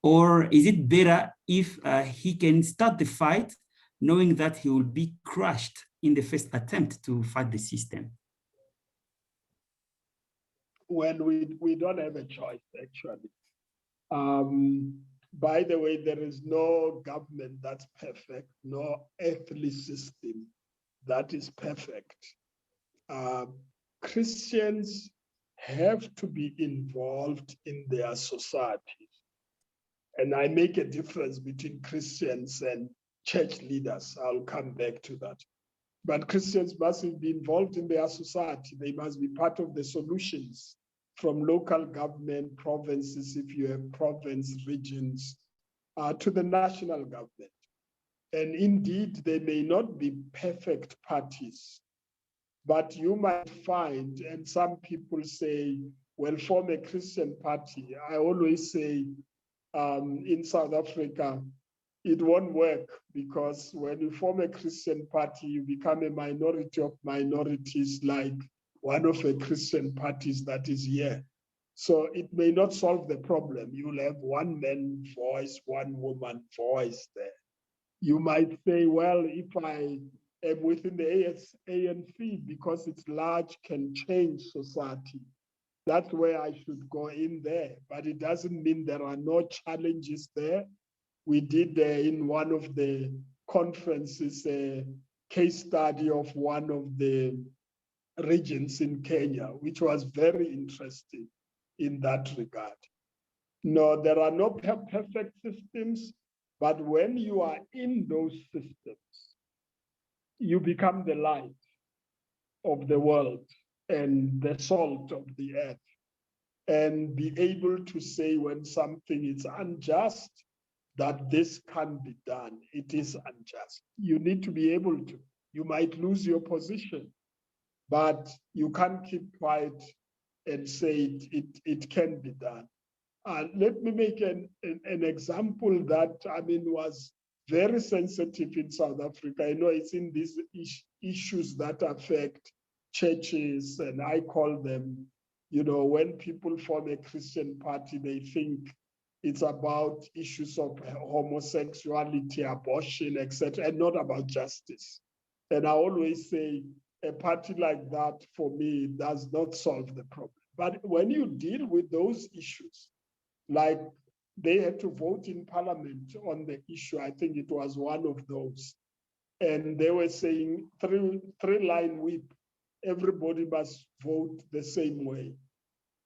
Or is it better if he can start the fight knowing that he will be crushed in the first attempt to fight the system? Well, we don't have a choice, actually. By the way, there is no government that's perfect, no earthly system that is perfect. Christians have to be involved in their societies. And I make a difference between Christians and church leaders. I'll come back to that. But Christians must be involved in their society. They must be part of the solutions from local government, provinces, if you have province, regions, to the national government. And indeed, they may not be perfect parties, but you might find, and some people say, well, form a Christian party. I always say in South Africa, it won't work, because when you form a Christian party, you become a minority of minorities, like one of the Christian parties that is here. So it may not solve the problem. You'll have one man voice, one woman voice there. You might say, well, if I am within the ANC, because it's large, can change society, that's where I should go in there. But it doesn't mean there are no challenges there. We did in one of the conferences a case study of one of the regions in Kenya, which was very interesting in that regard. No, there are no perfect systems, but when you are in those systems, you become the light of the world and the salt of the earth, and be able to say when something is unjust, that this can be done. It is unjust. You need to be able to. You might lose your position, but you can't keep quiet and say it can be done. Let me make an example that, I mean, was very sensitive in South Africa. I know it's in these issues that affect churches, and I call them, you know, when people form a Christian party, they think it's about issues of homosexuality, abortion, etc., and not about justice. And I always say a party like that, for me, does not solve the problem. But when you deal with those issues, like they had to vote in parliament on the issue, I think it was one of those, and they were saying three-line whip, everybody must vote the same way.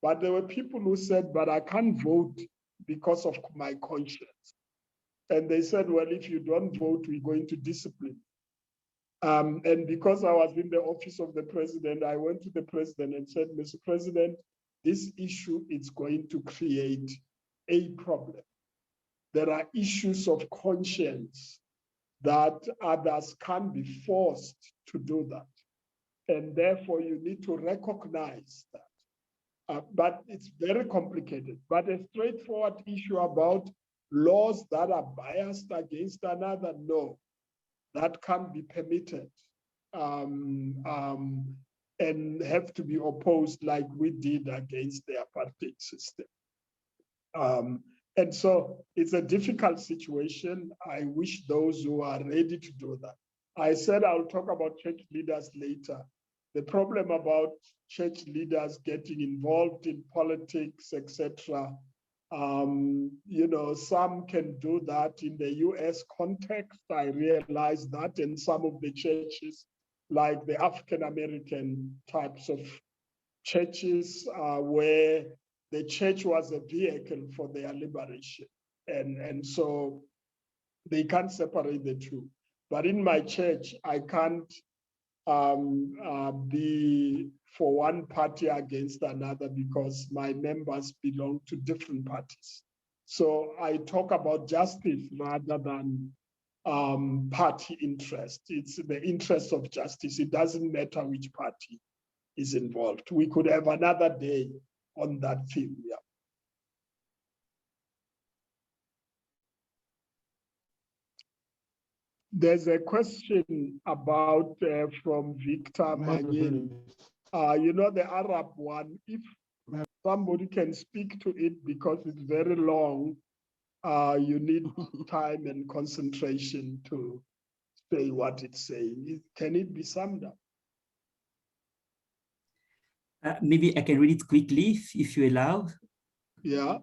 But there were people who said, but I can't vote because of my conscience. And they said, well, if you don't vote, we're going to discipline. And because I was in the office of the president, I went to the president and said, Mr. President, this issue is going to create a problem. There are issues of conscience that others can be forced to do that. And therefore, you need to recognize that. But it's very complicated. But a straightforward issue about laws that are biased against another, no, that can't be permitted and have to be opposed like we did against the apartheid system. And so it's a difficult situation. I wish those who are ready to do that. I said I'll talk about church leaders later. The problem about church leaders getting involved in politics, etc. You know, some can do that in the US context. I realize that in some of the churches, like the African-American types of churches, where the church was a vehicle for their liberation. And so they can't separate the two. But in my church, I can't be for one party against another, because my members belong to different parties. So I talk about justice rather than party interest. It's the interest of justice. It doesn't matter which party is involved. We could have another day on that theme. Yeah. There's a question about from Victor Manyin. You know, the Arab one, if somebody can speak to it, because it's very long, you need time and concentration to say what it's saying. Can it be summed up? Maybe I can read it quickly, if you allow. Yeah.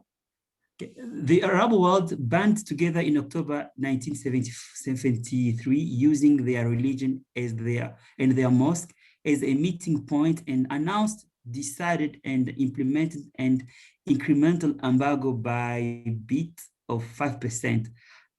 The Arab world band together in October 1973, using their religion as their mosque as a meeting point, and announced, decided, and implemented an incremental embargo by bit of 5%.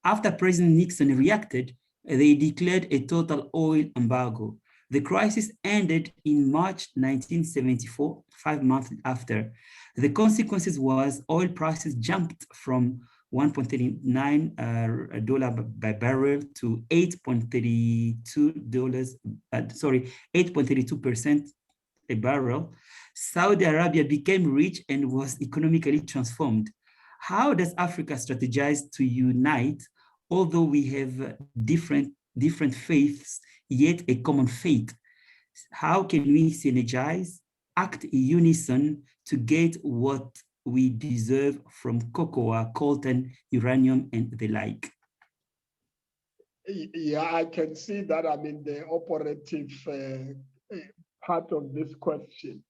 After President Nixon reacted, they declared a total oil embargo. The crisis ended in March 1974, 5 months after. The consequences was oil prices jumped from $1.39 by barrel to $8.32 a barrel. Saudi Arabia became rich and was economically transformed. How does Africa strategize to unite, although we have different faiths, yet a common faith? How can we synergize, act in unison to get what we deserve from cocoa, coltan, uranium, and the like? Yeah, I can see that. I mean, the operative part of this question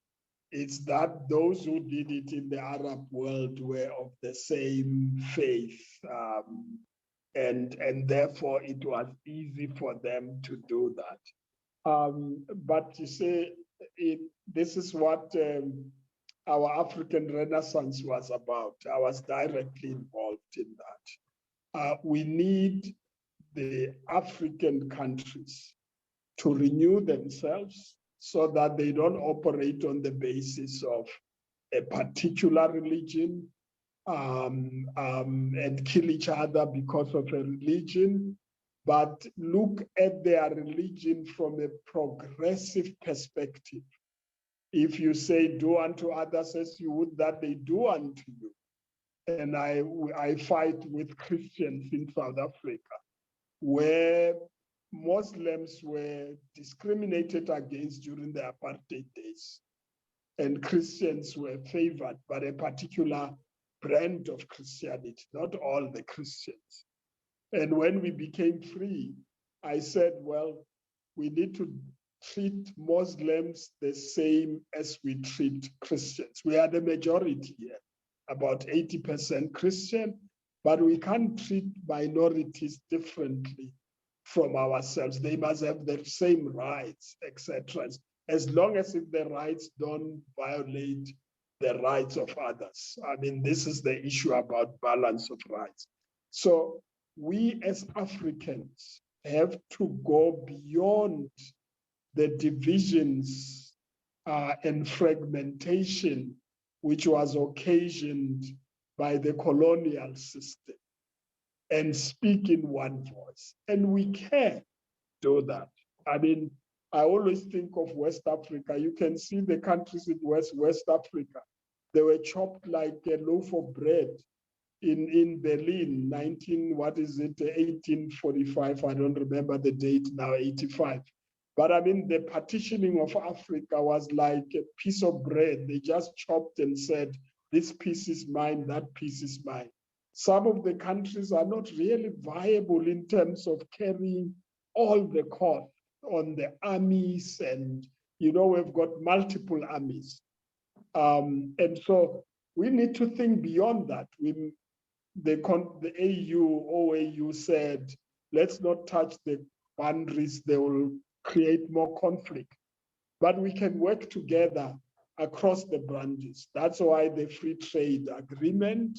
is that those who did it in the Arab world were of the same faith, and therefore it was easy for them to do that. But you see, this is what our African Renaissance was about. I was directly involved in that. We need the African countries to renew themselves so that they don't operate on the basis of a particular religion and kill each other because of a religion, but look at their religion from a progressive perspective. If you say, do unto others as you would that they do unto you. And I fight with Christians in South Africa, where Muslims were discriminated against during the apartheid days, and Christians were favored by a particular brand of Christianity, not all the Christians. And when we became free, I said, well, we need to treat Muslims the same as we treat Christians. We are the majority here, about 80% Christian, but we can't treat minorities differently from ourselves. They must have the same rights, etc., as long as if the rights don't violate the rights of others. I mean, this is the issue about balance of rights. So we as Africans have to go beyond the divisions and fragmentation which was occasioned by the colonial system, and speak in one voice. And we can do that. I mean, I always think of West Africa. You can see the countries in West Africa. They were chopped like a loaf of bread in Berlin, 1845, I don't remember the date now, 85. But I mean, the partitioning of Africa was like a piece of bread. They just chopped and said, this piece is mine, that piece is mine. Some of the countries are not really viable in terms of carrying all the cost on the armies, and we've got multiple armies. And so we need to think beyond that. The AU, OAU said, let's not touch the boundaries, they will create more conflict. But we can work together across the branches. That's why the free trade agreement,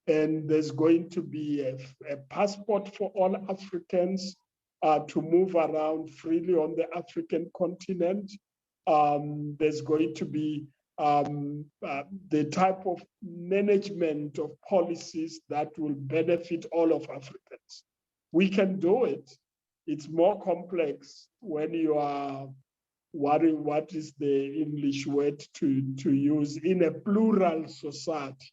and there's going to be a passport for all Africans. to move around freely on the African continent. There's going to be the type of management of policies that will benefit all of Africans. We can do it. It's more complex when you are worrying what is the English word to use in a plural society.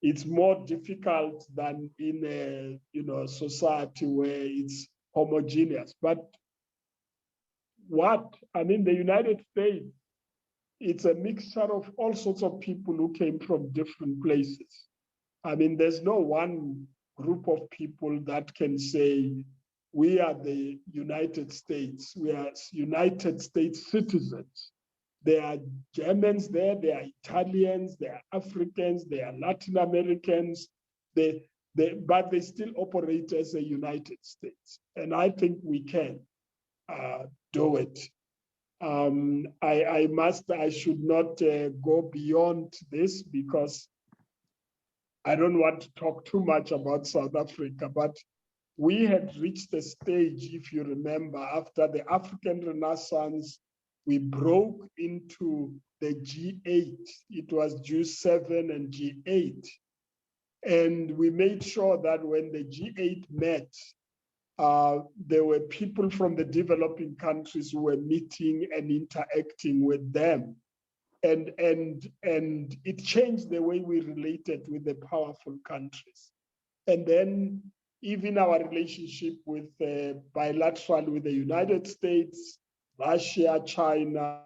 It's more difficult than in a society where it's homogeneous. But the United States, it's a mixture of all sorts of people who came from different places. There's no one group of people that can say, we are the United States, we are United States citizens. There are Germans there, there are Italians, there are Africans, there are Latin Americans, but they still operate as a United States. And I think we can do it. I should not go beyond this because I don't want to talk too much about South Africa, but we had reached a stage, if you remember, after the African Renaissance, we broke into the G8. It was G7 and G8. And we made sure that when the G8 met, there were people from the developing countries who were meeting and interacting with them. And it changed the way we related with the powerful countries. And then even our relationship with bilateral with the United States, Russia, China.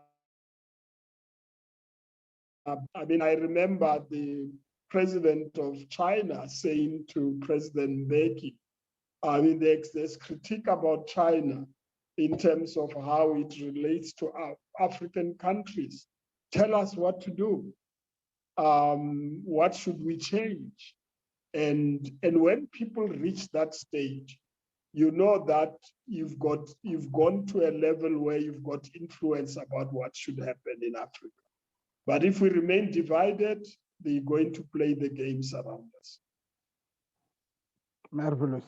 I remember the president of China saying to President Mbeki, there's critique about China in terms of how it relates to our African countries. Tell us what to do. What should we change? And when people reach that stage, you know that you've gone to a level where you've got influence about what should happen in Africa. But if we remain divided, they're going to play the games around us. Marvelous.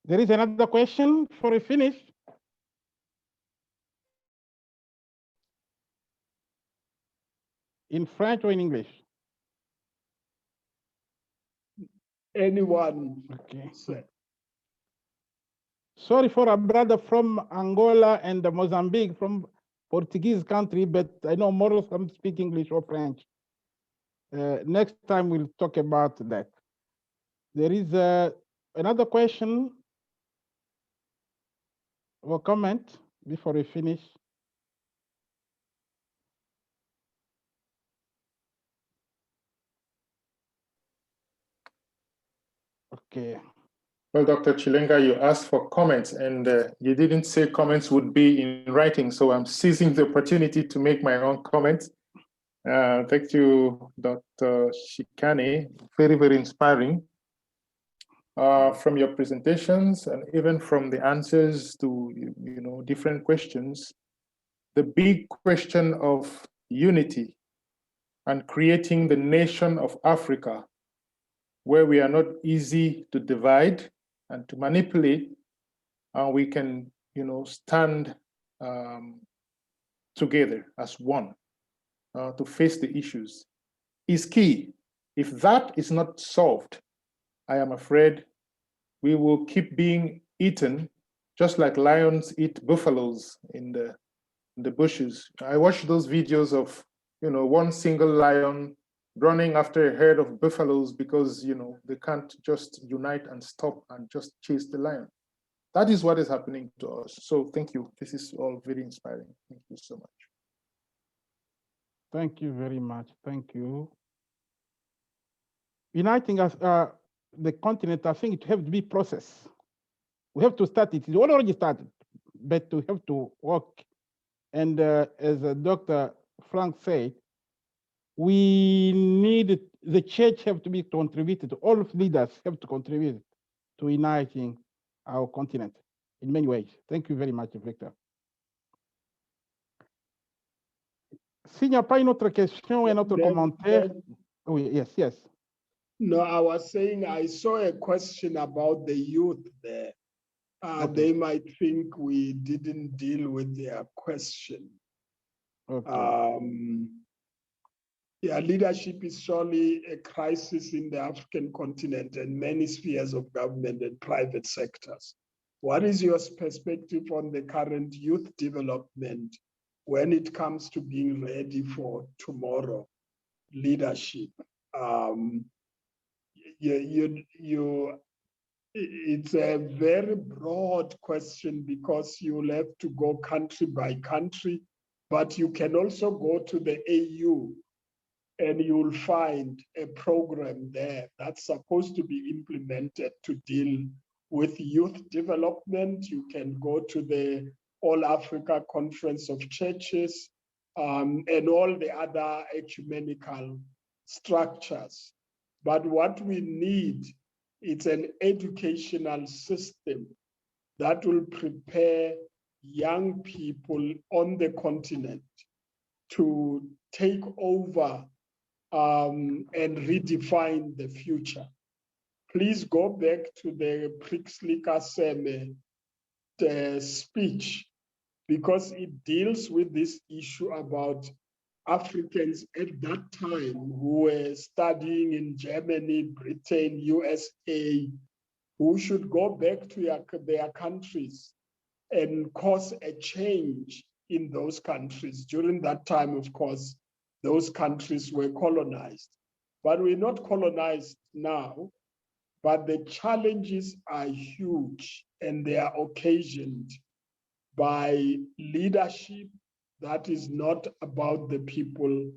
There is another question for a finish. In French or in English? Anyone. Okay. Say. Sorry for a brother from Angola and Mozambique, from Portuguese country, but I know more of them speak English or French. Next time we'll talk about that. There is another question or comment before we finish. Okay. Well, Dr. Chilenga, you asked for comments and you didn't say comments would be in writing. So I'm seizing the opportunity to make my own comments. Thank you, Dr. Chikane. Very, very inspiring. From your presentations and even from the answers to different questions, the big question of unity and creating the nation of Africa, where we are not easy to divide and to manipulate, and we can, stand together as one to face the issues, is key. If that is not solved, I am afraid we will keep being eaten, just like lions eat buffaloes in the bushes. I watched those videos of, one single lion running after a herd of buffaloes because, they can't just unite and stop and just chase the lion. That is what is happening to us. So thank you. This is all very inspiring. Thank you so much. Thank you very much. Thank you. Uniting us, the continent, I think it has to be process. We have to start it. It's already started, but we have to work. And as Dr. Frank said, we need, the church have to be contributed. All of leaders have to contribute to uniting our continent in many ways. Thank you very much, Victor. S'il n'y a pas une autre question et un autre commentaire. Oui, yes. No, I was saying I saw a question about the youth there. Okay. They might think we didn't deal with their question. Okay. Yeah, leadership is surely a crisis in the African continent and many spheres of government and private sectors. What is your perspective on the current youth development when it comes to being ready for tomorrow leadership? It's a very broad question because you'll have to go country by country, but you can also go to the AU and you'll find a program there that's supposed to be implemented to deal with youth development. You can go to the All Africa Conference of Churches and all the other ecumenical structures. But what we need is an educational system that will prepare young people on the continent to take over and redefine the future. Please go back to the Prixley Kaseme speech because it deals with this issue about Africans at that time who were studying in Germany, Britain, USA, who should go back to their countries and cause a change in those countries. During that time, of course, those countries were colonized. But we're not colonized now, but the challenges are huge and they are occasioned by leadership that is not about the people,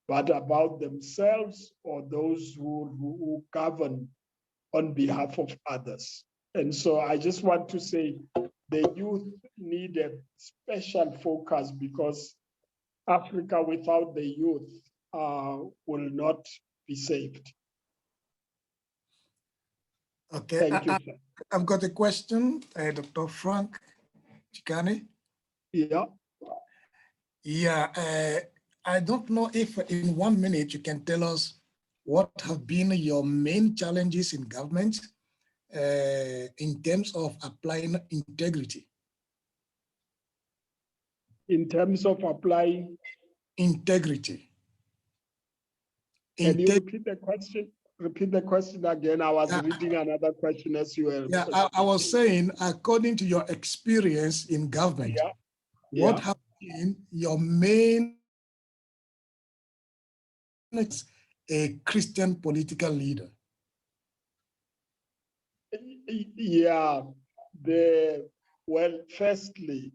but about themselves or those who govern on behalf of others. And so I just want to say the youth need a special focus because Africa without the youth will not be saved. Okay, Thank you, sir. I've got a question, Dr. Frank Chikane. Yeah. Yeah, I don't know if in 1 minute you can tell us what have been your main challenges in government in terms of applying integrity. In terms of applying integrity. Can you repeat the question? Repeat the question again. I was reading another question as you were. Yeah, I was saying, according to your experience in government, what have been your main a Christian political leader? Yeah, well, firstly,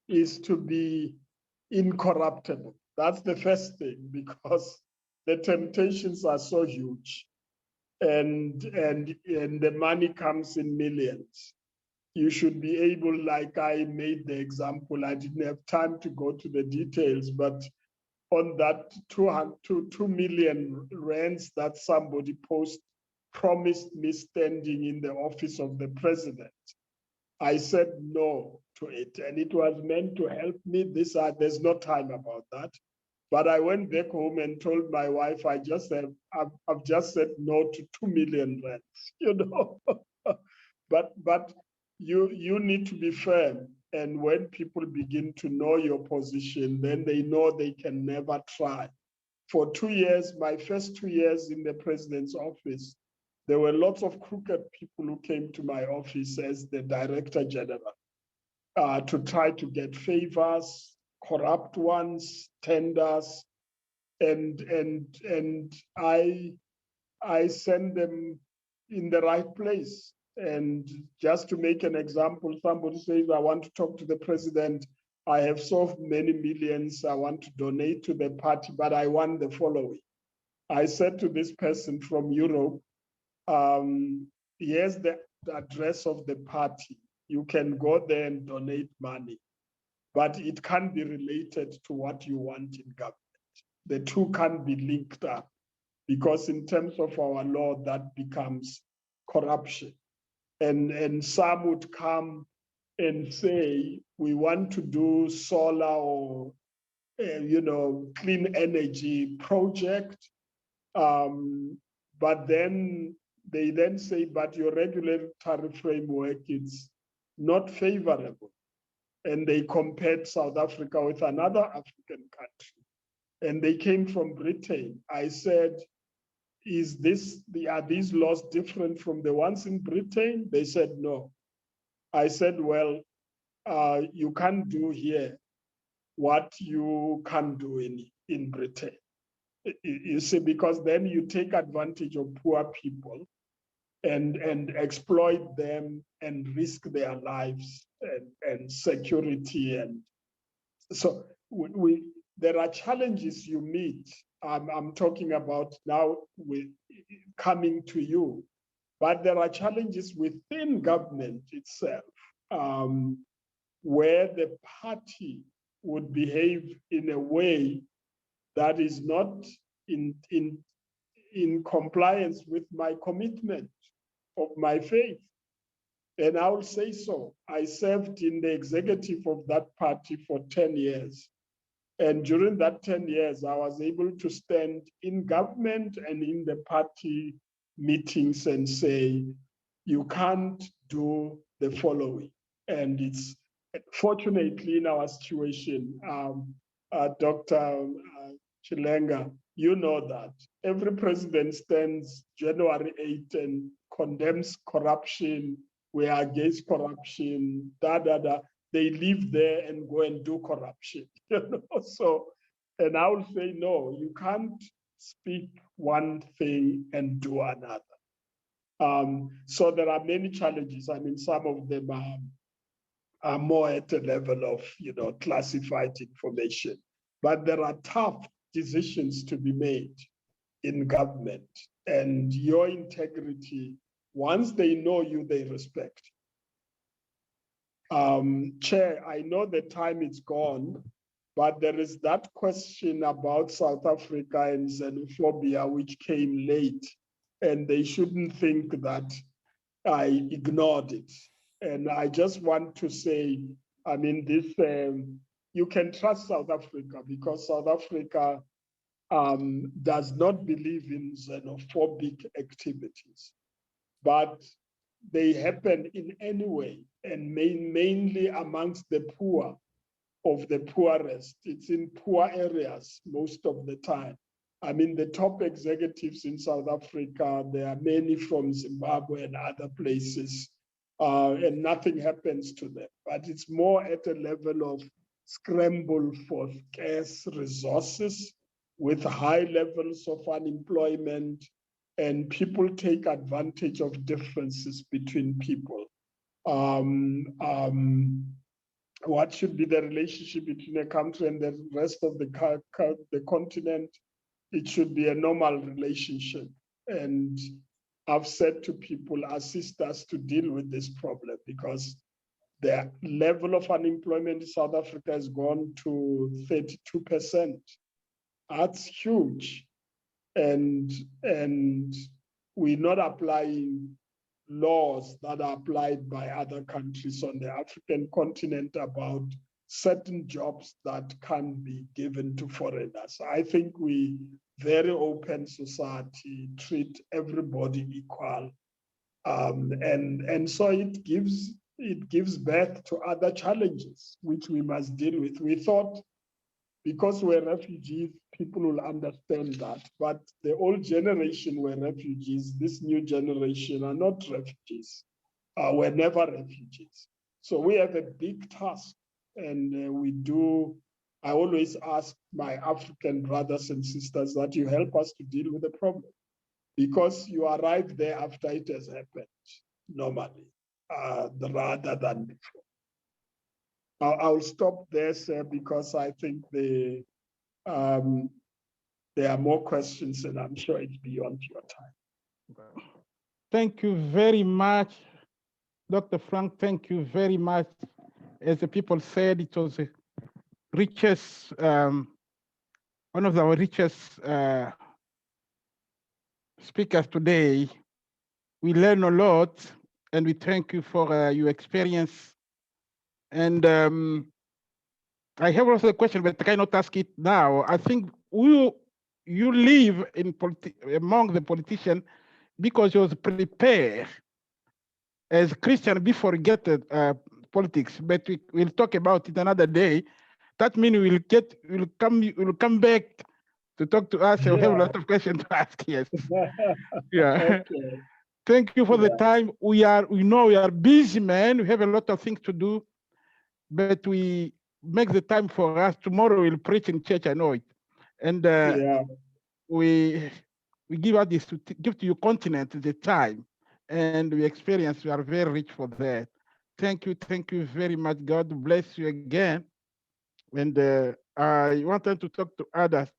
is to be incorruptible. That's the first thing, because the temptations are so huge and the money comes in millions. You should be able, like I made the example, I didn't have time to go to the details, but on that 2 million rands that somebody promised me standing in the office of the president, I said no to it, and it was meant to help me. There's no time about that. But I went back home and told my wife, I've just said no to 2 million rands, you know. but you need to be firm. And when people begin to know your position, then they know they can never try. For 2 years, my first 2 years in the president's office, there were lots of crooked people who came to my office as the director general to try to get favors, corrupt ones, tenders, and I send them in the right place. And just to make an example, somebody says, I want to talk to the president. I have so many millions. I want to donate to the party, but I want the following. I said to this person from Europe, here's the address of the party. You can go there and donate money, but it can't be related to what you want in government. The two can't be linked up, because in terms of our law, that becomes corruption. And some would come and say, we want to do solar or clean energy project. but then they then say, but your regulatory framework is not favorable. And they compared South Africa with another African country. And they came from Britain. I said, are these laws different from the ones in Britain? They said, no. I said, well, you can't do here what you can't do in Britain. You see, because then you take advantage of poor people and exploit them and risk their lives and security. And so there are challenges you meet. I'm talking about now with coming to you, but there are challenges within government itself, where the party would behave in a way that is not in compliance with my commitment of my faith. And I will say so. I served in the executive of that party for 10 years. And during that 10 years, I was able to stand in government and in the party meetings and say, you can't do the following. And it's fortunately in our situation, Dr. Chikane, you know that every president stands January 8 and condemns corruption. We are against corruption, They live there and go and do corruption. So, and I will say, no, you can't speak one thing and do another. So there are many challenges. I mean, some of them are more at the level of, classified information, but there are tough decisions to be made in government, and your integrity, once they know you, they respect. Chair, I know the time is gone, but there is that question about South Africa and xenophobia, which came late, and they shouldn't think that I ignored it. And I just want to say, I mean, this, you can trust South Africa, because South Africa does not believe in xenophobic activities, but they happen in any way, and mainly amongst the poor of the poorest. It's in poor areas most of the time. I mean, the top executives in South Africa, there are many from Zimbabwe and other places, and nothing happens to them. But it's more at a level of scramble for scarce resources with high levels of unemployment, and people take advantage of differences between people. What should be the relationship between a country and the rest of the continent? It should be a normal relationship. And I've said to people, assist us to deal with this problem, because the level of unemployment in South Africa has gone to 32%. That's huge. And we're not applying laws that are applied by other countries on the African continent about certain jobs that can be given to foreigners. I think we very open society, treat everybody equal, and so it gives birth to other challenges which we must deal with. We thought, because we're refugees, people will understand that. But the old generation were refugees. This new generation are not refugees. We're never refugees. So we have a big task, and I always ask my African brothers and sisters that you help us to deal with the problem, because you arrive there after it has happened, normally, rather than before. I'll stop there, sir, because I think there are more questions, and I'm sure it's beyond your time. Thank you very much, Dr. Frank. Thank you very much. As the people said, it was the richest, one of our richest speakers today. We learn a lot, and we thank you for your experience. And I have also a question, but I cannot ask it now. I think we you live in among the politicians because you was prepared as Christian before get politics, but we'll talk about it another day. That means we'll come back to talk to us. We'll have a lot of questions to ask. Yes. Yeah. Okay. Thank you for the time. We know we are busy, man. We have a lot of things to do, but we make the time for us. Tomorrow we'll preach in church. I know it, and we give out this to give to your continent the time, and we experience. We are very rich for that. Thank you very much. God bless you again. And I wanted to talk to others.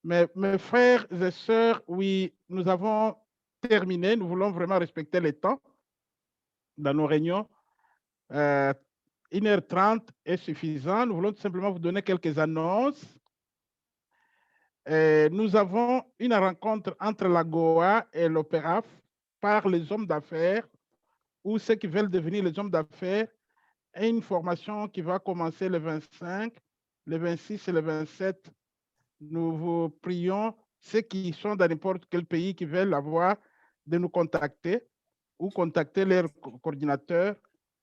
Mes frères et sœurs, oui, nous avons terminé. Nous voulons vraiment respecter les temps dans nos réunions. 1h30 est suffisant. Nous voulons tout simplement vous donner quelques annonces. Nous avons une rencontre entre la GOA et l'OPERAF par les hommes d'affaires ou ceux qui veulent devenir les hommes d'affaires. Et une formation qui va commencer le 25, le 26 et le 27. Nous vous prions, ceux qui sont dans n'importe quel pays qui veulent avoir, de nous contacter ou contacter leur coordinateur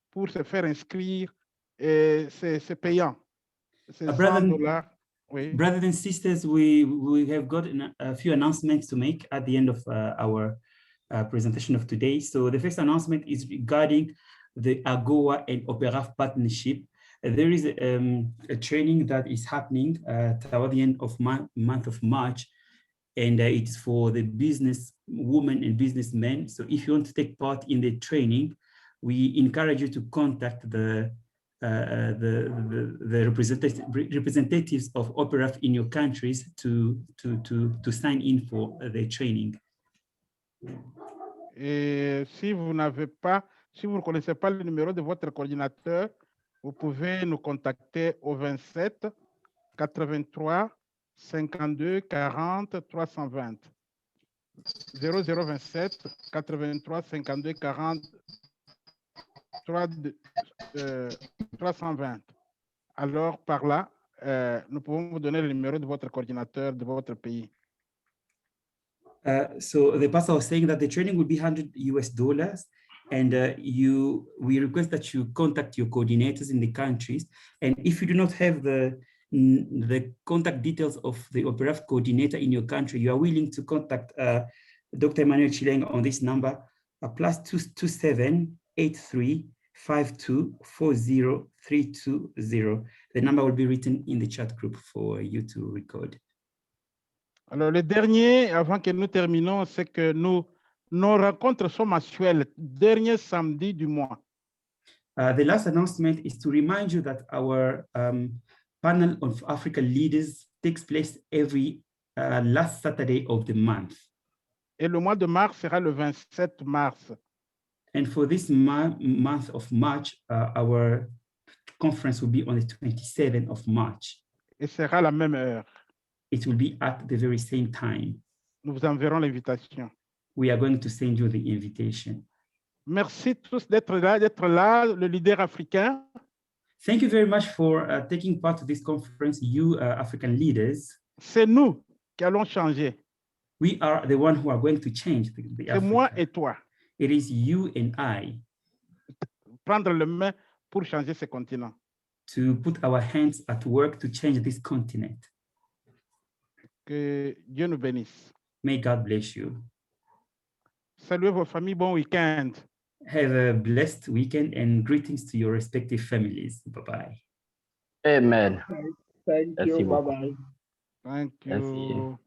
pour se faire inscrire. Et c'est payant. C'est $100. Oui. Brothers and sisters, we have got a few announcements to make at the end of our presentation of today. So the first announcement is regarding the AGOA and OPERAF partnership. There is a training that is happening toward the end of month of March, and it's for the business women and businessmen. So if you want to take part in the training, we encourage you to contact the representatives of OPERAF in your countries to sign in for the training. Et si vous ne connaissez pas le numéro de votre coordinateur, vous pouvez nous contacter au 27 83 52 40 320. 0027 83 52 40 320. Alors, par là, nous pouvons vous donner le numéro de votre coordinateur de votre pays. So the pastor was saying that the training will be $100 and we request that you contact your coordinators in the countries. And if you do not have the contact details of the OPERAF coordinator in your country, you are willing to contact Dr. Emmanuel Chileng on this number, +227 83 52 40 320. The number will be written in the chat group for you to record. Alors, le dernier, avant que nous terminons, c'est que nos rencontres sont mensuelles, dernier samedi du mois. The last announcement is to remind you that our panel of African leaders takes place every last Saturday of the month. Et le mois de mars sera le 27 mars. And for this month of March, our conference will be on the 27th of March. Et sera la même heure. It will be at the very same time. Nous vous enverrons l'invitation. We are going to send you the invitation. Merci tous d'être là, le leader africain. Thank you very much for taking part of this conference, you African leaders. C'est nous qui allons changer. We are the one who are going to change the C'est moi et toi. It is you and I. Prendre le main pour changer ce continent. To put our hands at work to change this continent. Que Dieu nous bénisse. May God bless you. Saluez vos familles, bon week-end. Have a blessed weekend and greetings to your respective families. Bye-bye. Amen. Thank you. Bye-bye. Thank you.